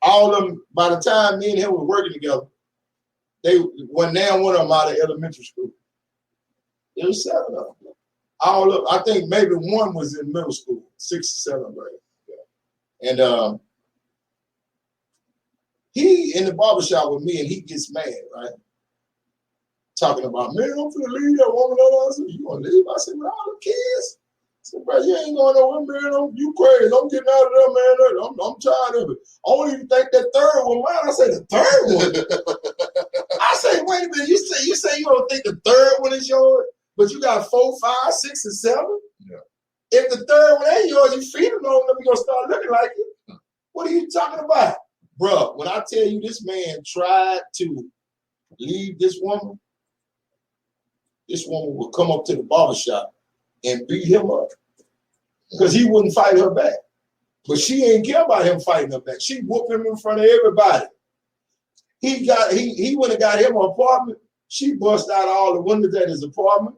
all of them, by the time me and him were working together, they one of them out of elementary school. There was 7 of them. All of, I think maybe one was in middle school, 6th or 7th grade. Yeah. And he in the barbershop with me, and he gets mad, right? Talking about, man, I'm finna leave that woman. I said, you gonna leave? I said, with all the kids? I said, bro, you ain't going nowhere, man. You crazy. I'm getting out of there, man. I'm tired of it. I don't even think that 3rd one mine. I said, the 3rd one? I say, wait a minute. You say you don't think the 3rd one is yours, but you got 4, 5, 6, and 7? Yeah. If the 3rd one ain't yours, you feed them on them, you're going to start looking like it. What are you talking about? Bro, when I tell you this man tried to leave this woman would come up to the barbershop and beat him up because he wouldn't fight her back. But she ain't care about him fighting her back. She whooped him in front of everybody. He went and got him an apartment. She bust out all the windows at his apartment.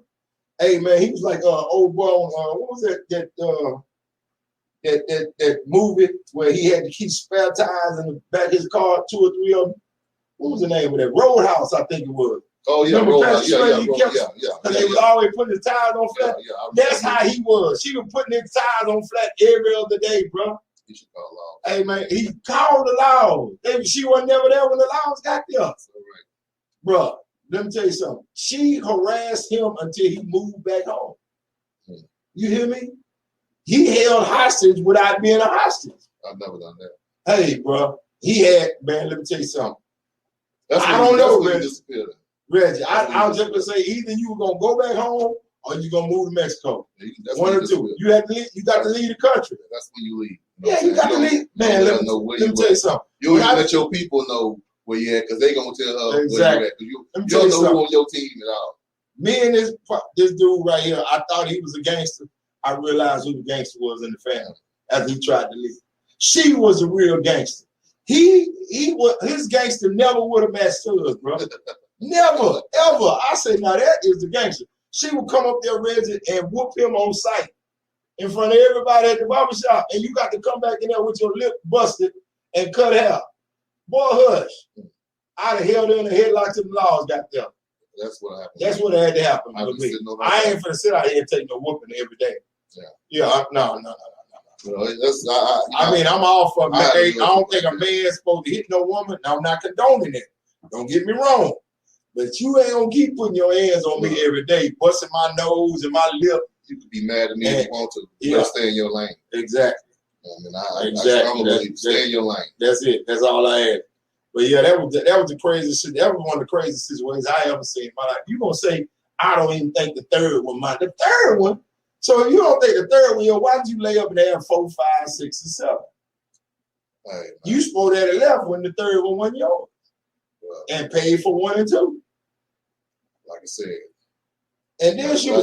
Hey man, he was like old boy on what was that movie where he had to keep spare tires in the back of his car, 2 or 3 of them. What was the name of that? Roadhouse, I think it was. Oh yeah, Roadhouse. Yeah. Because they was always putting his tires on flat. That's how he was. She was putting his tires on flat every other day, bro. He should call law. Hey man, he called the law. She wasn't never there when the laws got there. All right. Bro, let me tell you something. She harassed him until he moved back home. You hear me? He held hostage without being a hostage. I've never done that. Hey, bro, he had, man, let me tell you something. I don't know, Reggie. I was just gonna say either you were gonna go back home or you gonna move to Mexico. One or two. You have to leave. You got to leave the country. That's when you leave. Yeah, you got to leave. Man, let me tell you something. You don't even let your people know where you at because they gonna tell her exactly. where you at. You don't know who on your team at all. Me and this dude right here, I thought he was a gangster. I realized who the gangster was in the family after he tried to leave. She was a real gangster. His gangster never would have matched hers, bro. Never, ever. I said, now that is the gangster. She would come up there, Reggie, and whoop him on sight in front of everybody at the barbershop, and you got to come back in there with your lip busted and cut hair. Boy, hush. I'd have held her in the headlock till the laws got there. That's what happened. That's what had to happen with me. I ain't finna sit out here and take no whooping every day. Yeah, no. I mean, I'm all for man. I don't think a man's supposed to hit no woman. Now, I'm not condoning it. Don't get me wrong. But you ain't gonna keep putting your hands on me every day, busting my nose and my lip. You can be mad at me if you want to. You gotta stay in your lane. Exactly. I strongly believe stay in your lane. That's it. That's all I had. But yeah, that was the craziest shit. That was one of the craziest situations I ever seen in my life. You gonna say I don't even think the 3rd one mine. The 3rd one. So if you don't think the 3rd one, why did you lay up and have 4, 5, 6, and 7? Right, you supposed to have left when the 3rd one wasn't yours, and paid for 1 and 2. Like I said. And then that's why I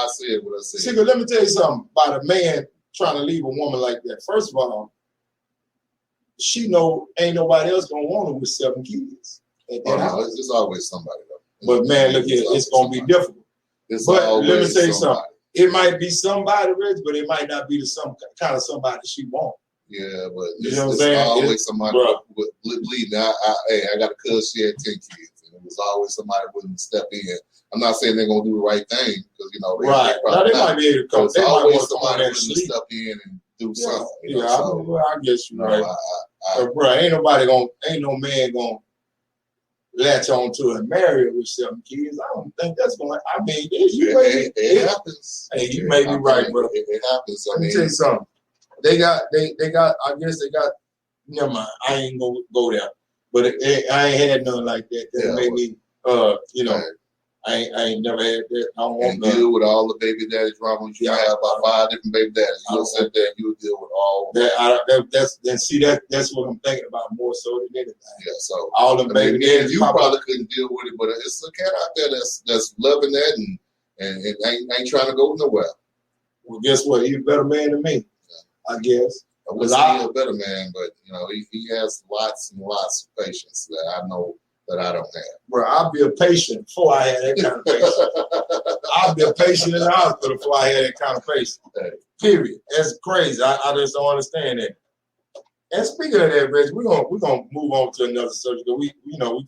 said what I said. See, let me tell you something about a man trying to leave a woman like that. First of all, she know ain't nobody else gonna want her with 7 kids. No, it's always somebody though. But man, look here, it's gonna be difficult. But let me tell you something. It might be somebody, Rich, but it might not be the kind of somebody she wants. Yeah, but you know what I'm saying? Always somebody with bleeding. I got a cousin, she had 10 kids, and it was always somebody willing to step in. I'm not saying they're gonna do the right thing because they might be able to come. They might want somebody willing to step in and do something. I guess you're right. Bro, ain't no man gonna latch on to and marry her with 7 kids. I don't think that's gonna. I mean, it happens. Hey, you may be right, bro. It happens. Let me tell you something. They got. I guess they got. Never mind. I ain't gonna go there. But I ain't had nothing like that. That made me. I ain't never had that. I don't want to deal with all the baby daddy drama. You have about 5 different baby daddies. You'll sit there and you'll deal with all that. That's what I'm thinking about more so than anything. Yeah, so all the baby daddies. You probably couldn't deal with it, but it's a cat out there that's loving that and ain't trying to go nowhere. Well, guess what? He's a better man than me. I guess. I would say he's a better man, but he has lots and lots of patience that I know that I don't have. Bro, I'll be a patient before I had that kind of patience. I'll be a patient in the hospital before I had that kind of patience. Period. That's crazy. I just don't understand that. And speaking of that, Reggie, we're gonna move on to another subject. We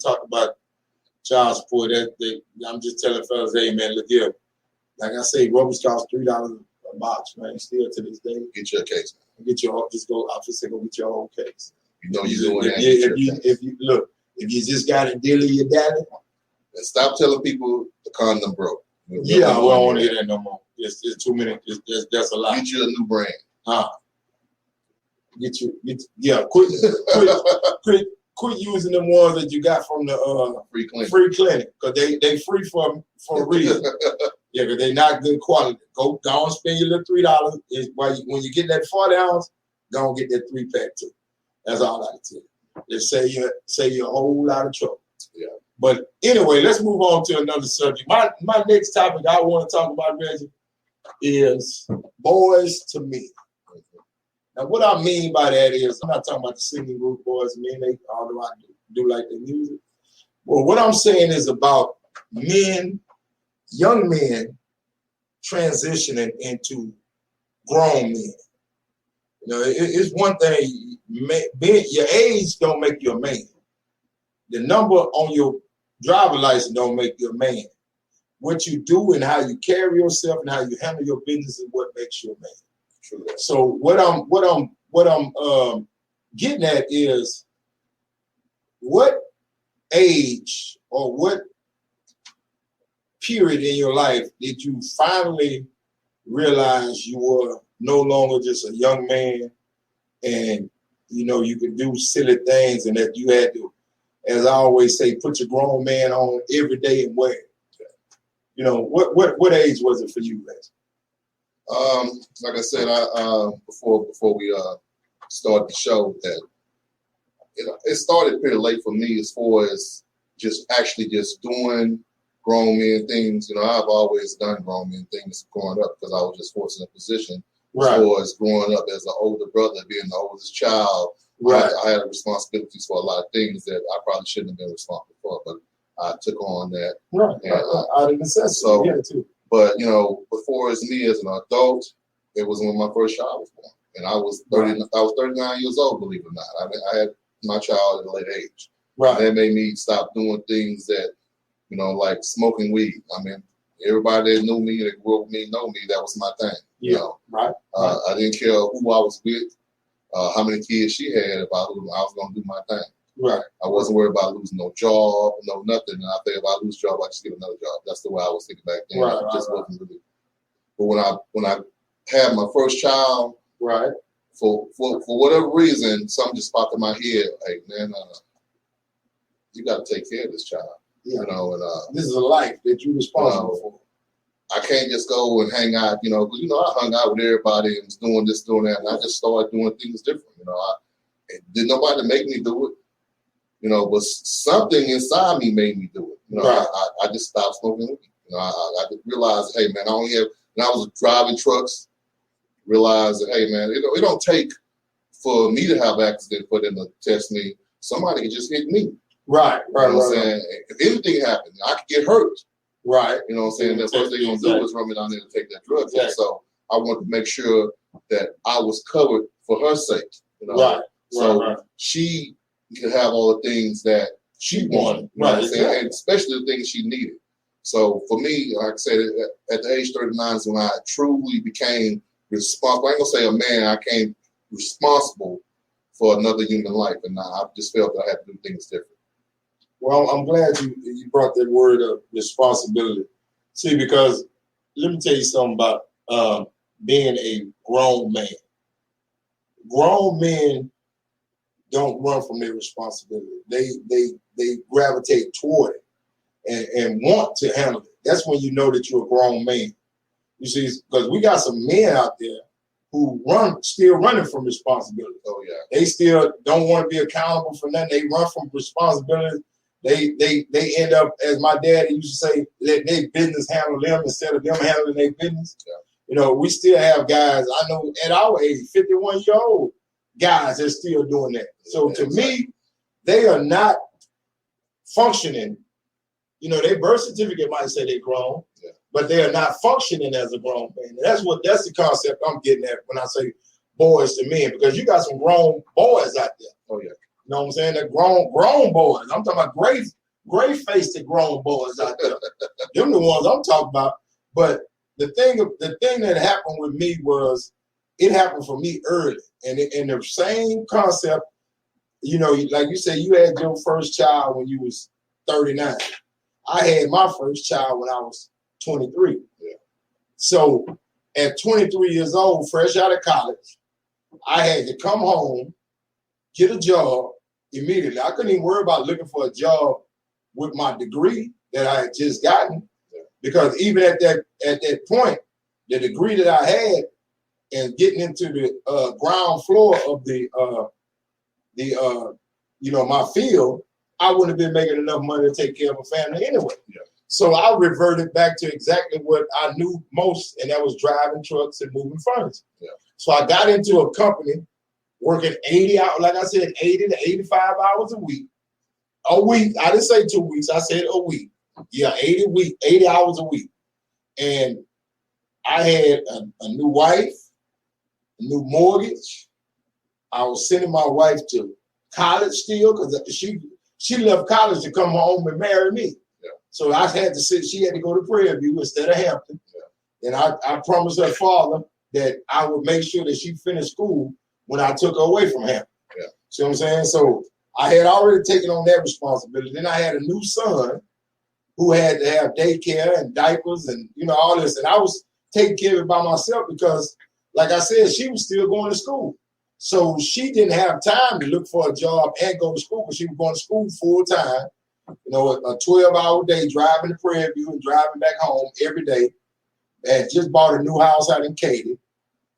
talk about child support. I'm just telling fellas, hey man, look here. Like I say, rubber costs $3 a box, man. Still to this day. Get your case. Get your just go. I just say go get your own case. You know you're doing that. If you just got to deal with your daddy, and stop telling people the condom broke. Yeah, I don't want to hear that no more. It's too many. That's a lot. Get you a new brand. Quit using them ones that you got from the free clinic because they free for a reason. Yeah, because they not good quality. Go and spend your little $3. When you get that 40 ounce, go and get that 3-pack too. That's all I can tell you. Just save you a whole lot of trouble. Yeah. But anyway, let's move on to another subject. My next topic I want to talk about, Reggie, is boys to men. Now, what I mean by that is, I'm not talking about the singing group Boys to Men, although I do like their music. Well, what I'm saying is about men, young men, transitioning into grown men. You know, it's one thing, your age don't make you a man. The number on your driver license don't make you a man. What you do and how you carry yourself and how you handle your business is what makes you a man. True. So what I'm getting at is, what age or what period in your life did you finally realize you were no longer just a young man and you could do silly things and that you had to, as I always say, put your grown man on every day and wear it? What age was it for you, Les? Like I said, before we started the show, that it started pretty late for me as far as just doing grown men things. I've always done grown men things growing up because I was just forced in a position. Right. As far as growing up as an older brother, being the oldest child, right. I had responsibilities for a lot of things that I probably shouldn't have been responsible for, but I took on that. Right. And, out of necessity. So, yeah, too. But before as me as an adult, it was when my first child was born, and I was 30. Right. I was 39 years old, believe it or not. I had my child at a late age. Right. And that made me stop doing things that, like smoking weed. I mean, everybody that knew me, that grew up with me, know me. That was my thing. Yeah. Right. I didn't care who I was with, how many kids she had. About who I was going to do my thing. Right. I wasn't worried about losing no job, no nothing. And I think if I lose a job, I just get another job. That's the way I was thinking back then. Right, I just wasn't really. But when I had my first child, right, for whatever reason, something just popped in my head. Hey man, you got to take care of this child. Yeah. And this is a life that you're responsible for. I can't just go and hang out, because I hung out with everybody and was doing this, doing that, and I just started doing things different. Did nobody make me do it? But something inside me made me do it. Right. I just stopped smoking weed. I realized, hey man, I only have. When I was driving trucks, realized that, hey man, it don't take for me to have an accident for them to test me. Somebody can just hit me. Right. Right. You know what I'm saying? If anything happened, I could get hurt. Right. You know what I'm saying? The first thing you're gonna do is run me down there to take that drug test. So I wanted to make sure that I was covered for her sake. Right. So she could have all the things that she wanted, right? And especially the things she needed. So for me, like I said, at the age 39 is when I truly became responsible. I ain't gonna say a man. I became responsible for another human life, and I just felt that I had to do things different. Well, I'm glad you brought that word up, responsibility. See, because let me tell you something about being a grown man. Grown men don't run from their responsibility. They gravitate toward it and want to handle it. That's when you know that you're a grown man. You see, because we got some men out there who still running from responsibility. Oh yeah. They still don't want to be accountable for nothing. They run from responsibility. They end up, as my dad used to say, let their business handle them instead of them handling their business. Yeah. We still have guys, I know at our age, 51-year-old guys, they're still doing that. So to me, they are not functioning. You know, their birth certificate might say they're grown, but they are not functioning as a grown man. And that's the concept I'm getting at when I say boys to men, because you got some grown boys out there. Oh yeah. You know what I'm saying? They're grown boys. I'm talking about gray-faced grown boys out there. Them the ones I'm talking about. But the thing that happened with me was it happened for me early. And in the same concept, you know, like you said, you had your first child when you was 39. I had my first child when I was 23. Yeah. So at 23 years old, fresh out of college, I had to come home, get a job immediately. I couldn't even worry about looking for a job with my degree that I had just gotten, because even at that point, the degree that I had and getting into the ground floor of the you know, my field, I wouldn't have been making enough money to take care of a family anyway. Yeah. So I reverted back to exactly what I knew most, and that was driving trucks and moving furniture. Yeah. So I got into a company working 80 hours, like I said, 80 to 85 hours a week. A week, I didn't say 2 weeks, I said a week. Yeah, 80 hours a week. And I had a new wife, a new mortgage. I was sending my wife to college still, because she left college to come home and marry me. Yeah. So I had to she had to go to Prairie View instead of Hampton. Yeah. And I promised her father that I would make sure that she finished school when I took her away from Hampton. Yeah. See what I'm saying? So I had already taken on that responsibility. Then I had a new son who had to have daycare and diapers and, you know, all this. And I was taking care of it by myself because, like I said, she was still going to school. So she didn't have time to look for a job and go to school, because she was going to school full time, you know, a 12-hour day driving to Prairie View and driving back home every day. And just bought a new house out in Katy.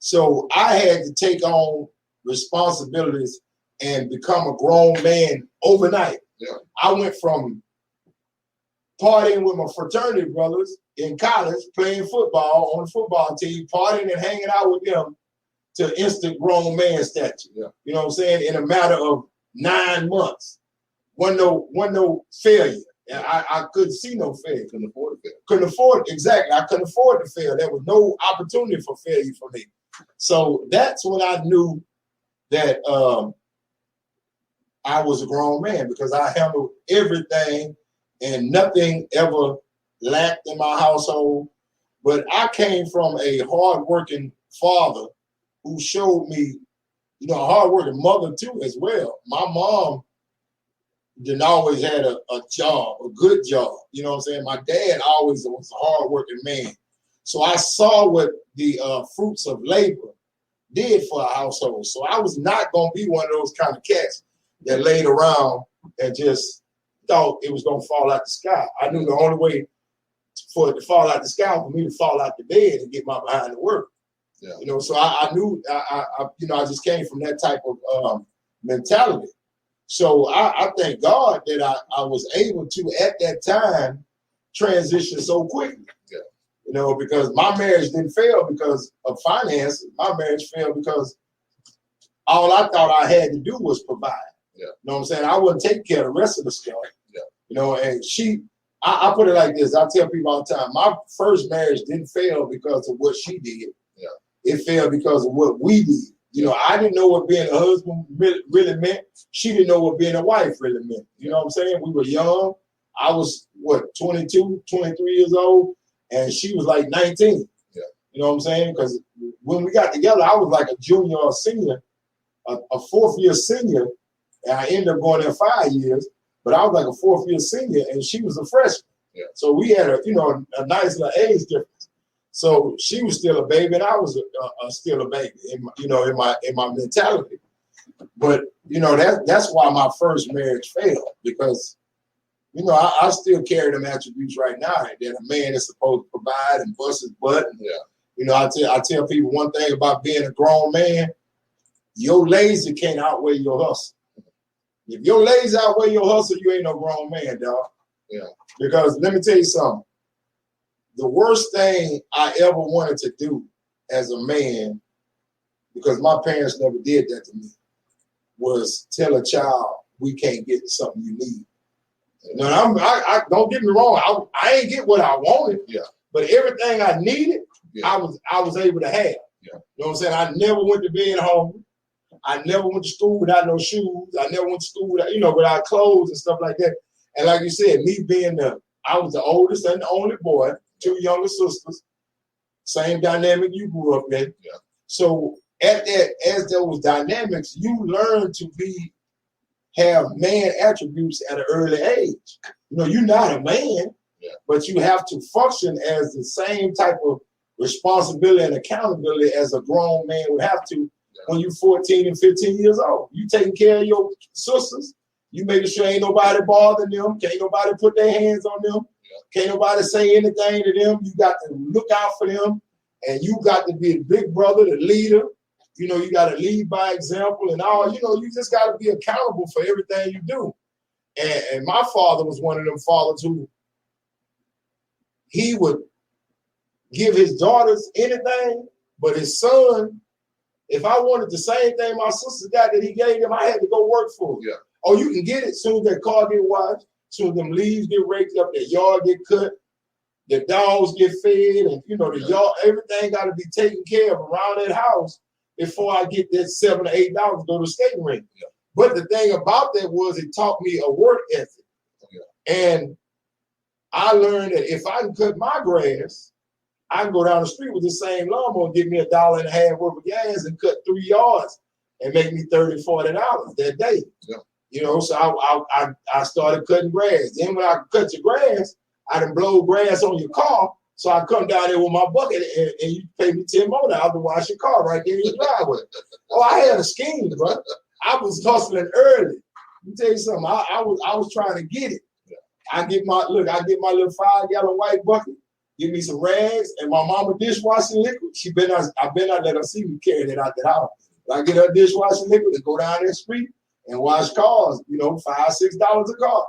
So I had to take on responsibilities and become a grown man overnight. Yeah. I went from partying with my fraternity brothers in college, playing football on the football team, partying and hanging out with them, to instant grown man stature. Yeah. You know what I'm saying? In a matter of 9 months. Wasn't no failure. And I couldn't see no failure. Couldn't afford to fail. Couldn't afford, exactly. I couldn't afford to fail. There was no opportunity for failure for me. So that's when I knew that I was a grown man, because I handled everything and nothing ever lacked in my household. But I came from a hardworking father who showed me, you know, a hardworking mother too as well. My mom didn't always had a job, a good job. You know what I'm saying? My dad always was a hardworking man. So I saw what the fruits of labor did for a household. So I was not going to be one of those kind of cats that laid around and just thought it was going to fall out the sky. I knew the only way for it to fall out the sky was for me to fall out the bed and get my behind to work. Yeah. You know, so I knew, you know, I just came from that type of mentality. So I thank God that I was able to, at that time, transition so quickly. Yeah. You know, because my marriage didn't fail because of finances. My marriage failed because all I thought I had to do was provide. Yeah. You know what I'm saying? I wouldn't take care of the rest of the stuff. Yeah. You know, and I put it like this. I tell people all the time, my first marriage didn't fail because of what she did. Yeah. It failed because of what we did. You know, I didn't know what being a husband really meant. She didn't know what being a wife really meant. You know what I'm saying? We were young. I was, 22, 23 years old, and she was like 19. Yeah. You know what I'm saying? Because when we got together, I was like a junior or senior, a fourth-year senior, and I ended up going there 5 years, but I was like a fourth-year senior, and she was a freshman. Yeah. So we had a nice little age difference. So she was still a baby, and I was still a baby, in my mentality. But you know, that's why my first marriage failed, because you know I still carry them attributes right now, that a man is supposed to provide and bust his butt. And, yeah. You know, I tell people one thing about being a grown man: your lazy can't outweigh your hustle. If your lazy outweigh your hustle, you ain't no grown man, dog. Yeah. Because let me tell you something. The worst thing I ever wanted to do as a man, because my parents never did that to me, was tell a child we can't get something you need. No, I don't get me wrong. I ain't get what I wanted. Yeah. But everything I needed, Yeah. I was able to have. Yeah. You know what I'm saying? I never went to bed hungry. I never went to school without no shoes. I never went to school without, without clothes and stuff like that. And like you said, me being I was the oldest and the only boy, 2 younger sisters, same dynamic you grew up in. Yeah. So as those dynamics, you learn to have man attributes at an early age. You're not a man, but you have to function as the same type of responsibility and accountability as a grown man would have to when you're 14 and 15 years old. You taking care of your sisters. You making sure ain't nobody bothering them. Can't nobody put their hands on them. Can't nobody say anything to them. You got to look out for them. And you got to be the big brother, the leader. You got to lead by example and all. You just got to be accountable for everything you do. And my father was one of them fathers who he would give his daughters anything, but his son, if I wanted the same thing my sister got that he gave them, I had to go work for it. Yeah. Oh, you can get it soon as that car get washed, soon as them leaves get raked up, that yard get cut, the dogs get fed, and the yard, everything got to be taken care of around that house before I get that $7 or $8 to go to the skating rink. Yeah. But the thing about that was it taught me a work ethic. Yeah. And I learned that if I can cut my grass, I can go down the street with the same lawnmower and get me $1.50 worth of gas and cut 3 yards and make me $30, $40 that day. Yeah. So I started cutting grass. Then when I cut your grass, I done blow grass on your car. So I come down there with my bucket and you pay me $10 more to wash your car right there in your driveway. Oh, I had a scheme, bro. I was hustling early. Let me tell you something. I was trying to get it. Yeah. I get my little 5-gallon white bucket, give me some rags, and my mama dishwashing liquid. I better not let her see me carrying it out the house. I get her dishwashing liquid and go down that street and wash cars, $5, $6 a car.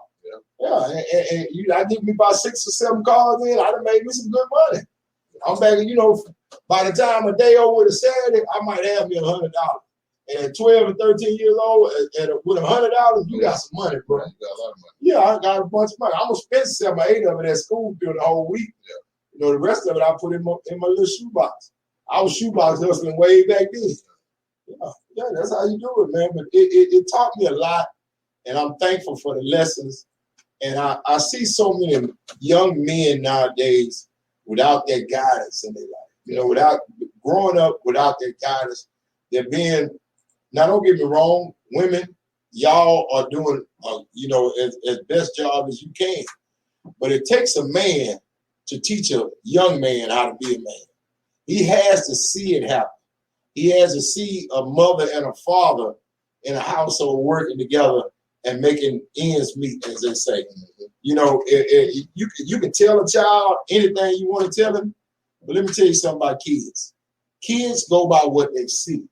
Yeah, and I give me about 6 or 7 cars in, I done made me some good money. I'm back, by the time a day over to Saturday, I might have me $100. And at 12 and 13 years old, with $100, you got some money, bro. You got a lot of money. Yeah, I got a bunch of money. I'm gonna spend 7 or 8 of it at school through the whole week. Yeah. The rest of it I put in my little shoebox. I was shoebox hustling way back then. Yeah, that's how you do it, man. But it taught me a lot, and I'm thankful for the lessons. And I see so many young men nowadays without that guidance in their life. Without growing up without that guidance, they're being. Now, don't get me wrong, women, y'all are doing, as best job as you can. But it takes a man to teach a young man how to be a man. He has to see it happen. He has to see a mother and a father in a household working together and making ends meet, as they say. You can tell a child anything you want to tell him, but let me tell you something about kids. Kids go by what they see,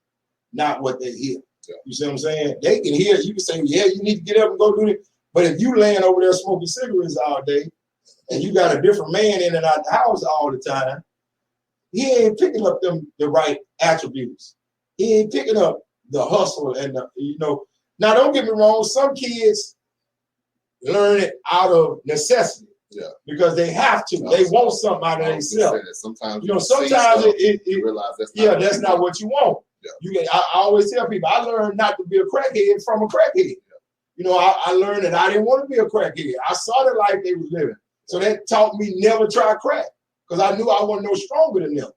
not what they hear. Yeah. You see what I'm saying? They can hear, you can say, yeah, you need to get up and go do it. But if you laying over there smoking cigarettes all day and you got a different man in and out the house all the time, he ain't picking up the right attributes. He ain't picking up the hustle and Now, don't get me wrong. Some kids learn it out of necessity. Yeah. Because they have to. They want something out of themselves. Sometimes sometimes you realize that's not what you want. Yeah. I always tell people I learned not to be a crackhead from a crackhead. Yeah. I learned that I didn't want to be a crackhead. I saw the life they was living. So that taught me never try crack. Because I knew I wasn't no stronger than them.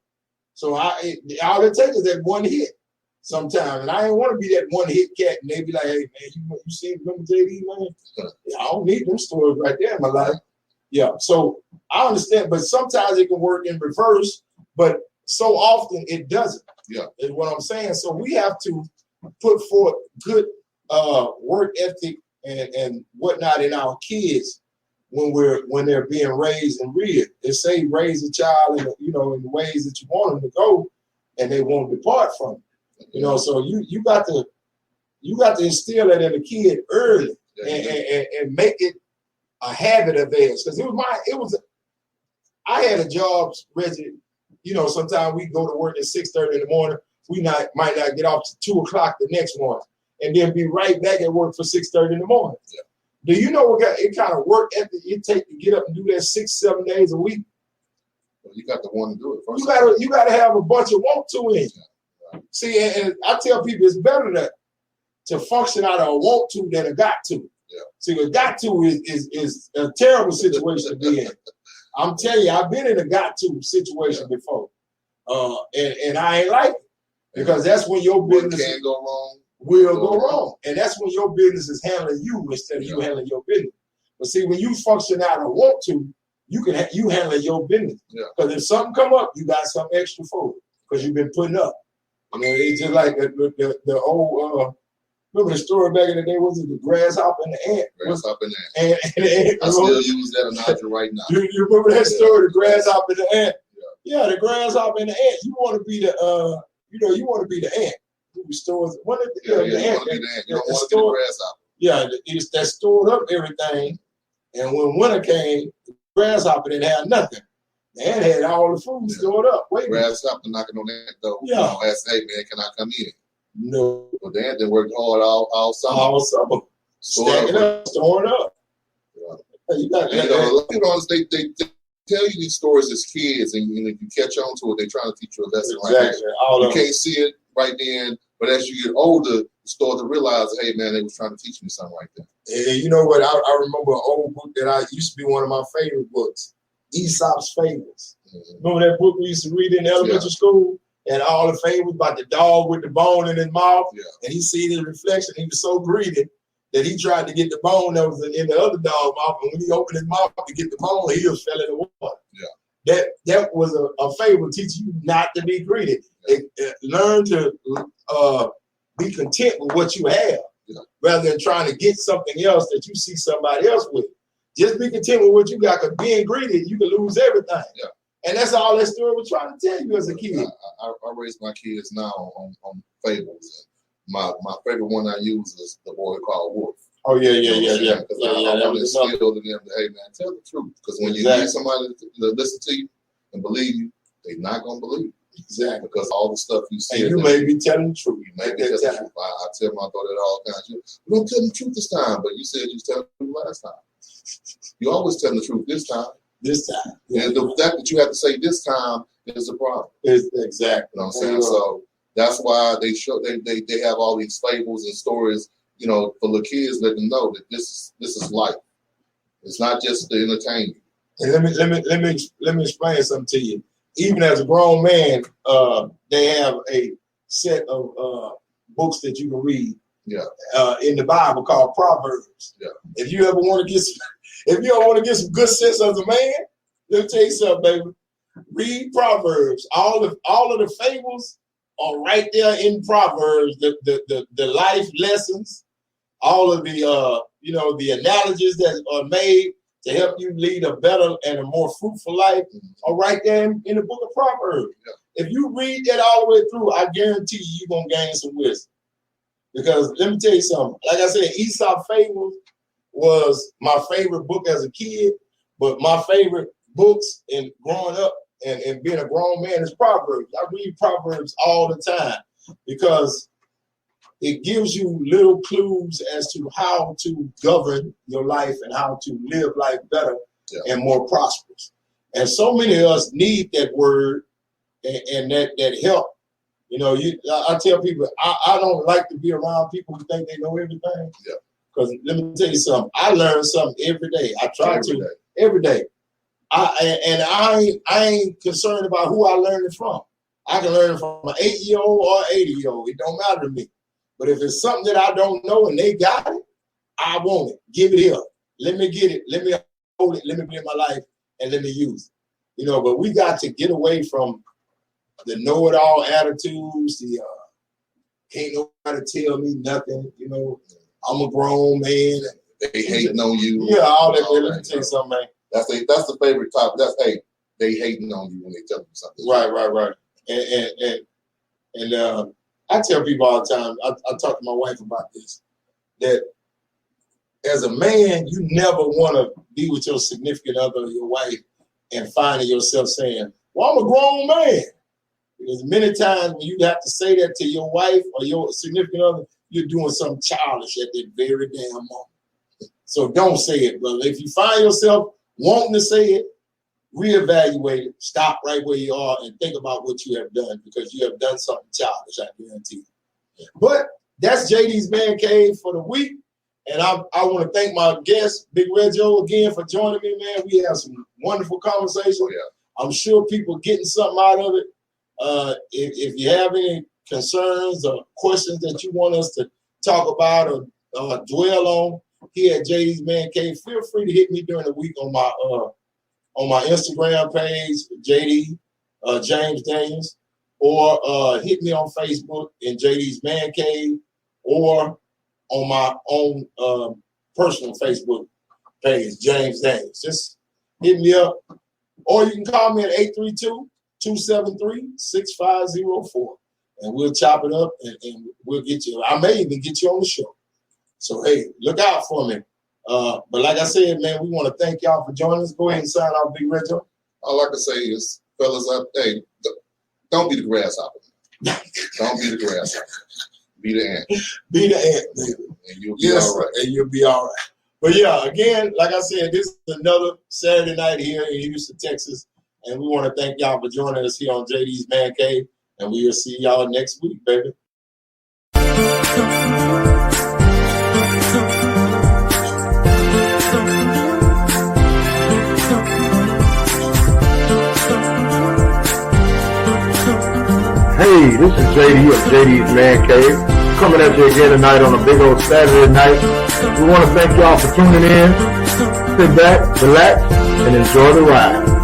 So all it takes is that one hit sometimes. And I didn't want to be that one hit cat. And they be like, hey, man, you seen remember JD, man? Yeah, I don't need them stories right there in my life. Yeah. So I understand. But sometimes it can work in reverse. But so often it doesn't. Yeah. Is what I'm saying. So we have to put forth good work ethic and whatnot in our kids when they're being raised and reared. They say raise a child in the ways that you want them to go, and they won't depart from it. So you got to instill that in the kid early and make it a habit of theirs. Because I had a job, Reggie. Sometimes we go to work at 6:30 in the morning. We might not get off to 2 o'clock the next morning, and then be right back at work for 6:30 in the morning. Yeah. Do you know what kind of work ethic it takes to get up and do that 6-7 days a week? Well, you got to want to do it first. You gotta have a bunch of want to in you. Right. See, and I tell people it's better to function out of a want to than a got to. Yeah. See, a got to is a terrible situation to be in. I'm telling you, I've been in a got to situation before, and I ain't like it because that's when your business can go wrong. Will go wrong, and that's when your business is handling you instead of you handling your business. But see, when you function out of want to, you handling your business. Because if something come up, you got some extra for it because you've been putting up. You know, it's just like the old. Remember the story back in the day? Was it the grasshopper and the ant? Grasshopper and the ant. And the ant. I still use that analogy right now. You remember that story, the grasshopper and the ant? Yeah, the grasshopper and the ant. You want to be the you want to be the ant. Who stores the ant? You want to be the ant. You don't want to be the grasshopper. Yeah, it's that stored up everything. And when winter came, the grasshopper didn't have nothing. The ant had all the food stored up. Wait, grasshopper knocking on that door. Yeah. You know, ask, hey man, can I come in? No. But the ant worked hard all summer. All summer. Stacking up, storing up. Yeah. You got they tell you these stories as kids, and if you catch on to it, they're trying to teach you a lesson right there. You can't see it right then, but as you get older, you start to realize, hey man, they was trying to teach me something right there. And you know what? I remember an old book that used to be one of my favorite books, Aesop's Fables. Mm-hmm. Remember that book we used to read in elementary school? And all the fables about the dog with the bone in his mouth. Yeah. And he seen his reflection. He was so greedy that he tried to get the bone that was in the other dog's mouth. And when he opened his mouth to get the bone, he just fell in the water. Yeah. That was a fable teaching you not to be greedy. Yeah. Learn to be content with what you have rather than trying to get something else that you see somebody else with. Just be content with what you got, because being greedy, you can lose everything. Yeah. And that's all that story was trying to tell you as a kid. I raise my kids now on fables. My favorite one I use is The Boy Called Wolf. Oh, yeah. Because I want to instill in them that, hey, man, tell the truth. Because when you need somebody to listen to you and believe you, they're not going to believe you. Exactly. Because all the stuff you see. And you may be telling the truth. You may be telling the truth. I tell my daughter that all the time. You don't tell the truth this time, but you said you was telling the truth last time. You always tell the truth this time. This time. And the fact that you have to say this time is a problem. Exactly. You know what I'm saying? So that's why they have all these fables and stories, you know, for the kids, let them know that this is life. It's not just to entertain you. And let me explain something to you. Even as a grown man, they have a set of books that you can read. In the Bible called Proverbs. Yeah. If you ever want to get some good sense as a man, let me tell you something, baby. Read Proverbs. All of the fables are right there in Proverbs. The life lessons, all of the analogies that are made to help you lead a better and a more fruitful life are right there in the book of Proverbs. Yeah. If you read that all the way through, I guarantee you're gonna gain some wisdom. Because let me tell you something. Like I said, Aesop Fables was my favorite book as a kid, but my favorite books in growing up and being a grown man is Proverbs. I read Proverbs all the time because it gives you little clues as to how to govern your life and how to live life better and more prosperous. And so many of us need that word and that help. You know, I tell people, I don't like to be around people who think they know everything. Yeah. Because let me tell you something. I learn something every day. I try every day. I ain't concerned about who I learn it from. I can learn it from an 8-year-old or 80-year-old. It don't matter to me. But if it's something that I don't know and they got it, I want it. Give it here. Let me get it. Let me hold it. Let me be in my life and let me use it. You know, but we got to get away from the know-it-all attitudes, the can't nobody tell me nothing, you know, I'm a grown man. They hating on you. Yeah, all that. Let me tell you something, man. That's the favorite topic. They hating on you when they tell you something. Right. And I tell people all the time, I talk to my wife about this, that as a man, you never want to be with your significant other or your wife and finding yourself saying, well, I'm a grown man. Because many times when you have to say that to your wife or your significant other, you're doing something childish at that very damn moment. So don't say it, brother. If you find yourself wanting to say it, reevaluate it, stop right where you are, and think about what you have done, because you have done something childish, I guarantee you. But that's JD's Man Cave for the week. And I want to thank my guest, Big Red Joe, again for joining me, man. We have some wonderful conversations. Oh, yeah. I'm sure people getting something out of it. If you have any concerns or questions that you want us to talk about or dwell on here at JD's Man Cave, feel free to hit me during the week on my Instagram page, JD James Daniels, or hit me on Facebook in JD's Man Cave, or on my own personal Facebook page, James Daniels. Just hit me up, or you can call me at 832-273-6504, and we'll chop it up and we'll get you. I may even get you on the show. So, hey, look out for me. But like I said, man, we want to thank y'all for joining us. Go ahead and sign off, Big Red Joe. All I can say is, fellas, hey, don't be the grasshopper. Don't be the grasshopper. Be the ant. Be the ant, baby. And you'll be all right. And you'll be all right. But yeah, again, like I said, this is another Saturday night here in Houston, Texas. And we want to thank y'all for joining us here on JD's Man Cave. And we will see y'all next week, baby. Hey, this is JD of JD's Man Cave, coming at you again tonight on a big old Saturday night. We want to thank y'all for tuning in. Sit back, relax, and enjoy the ride.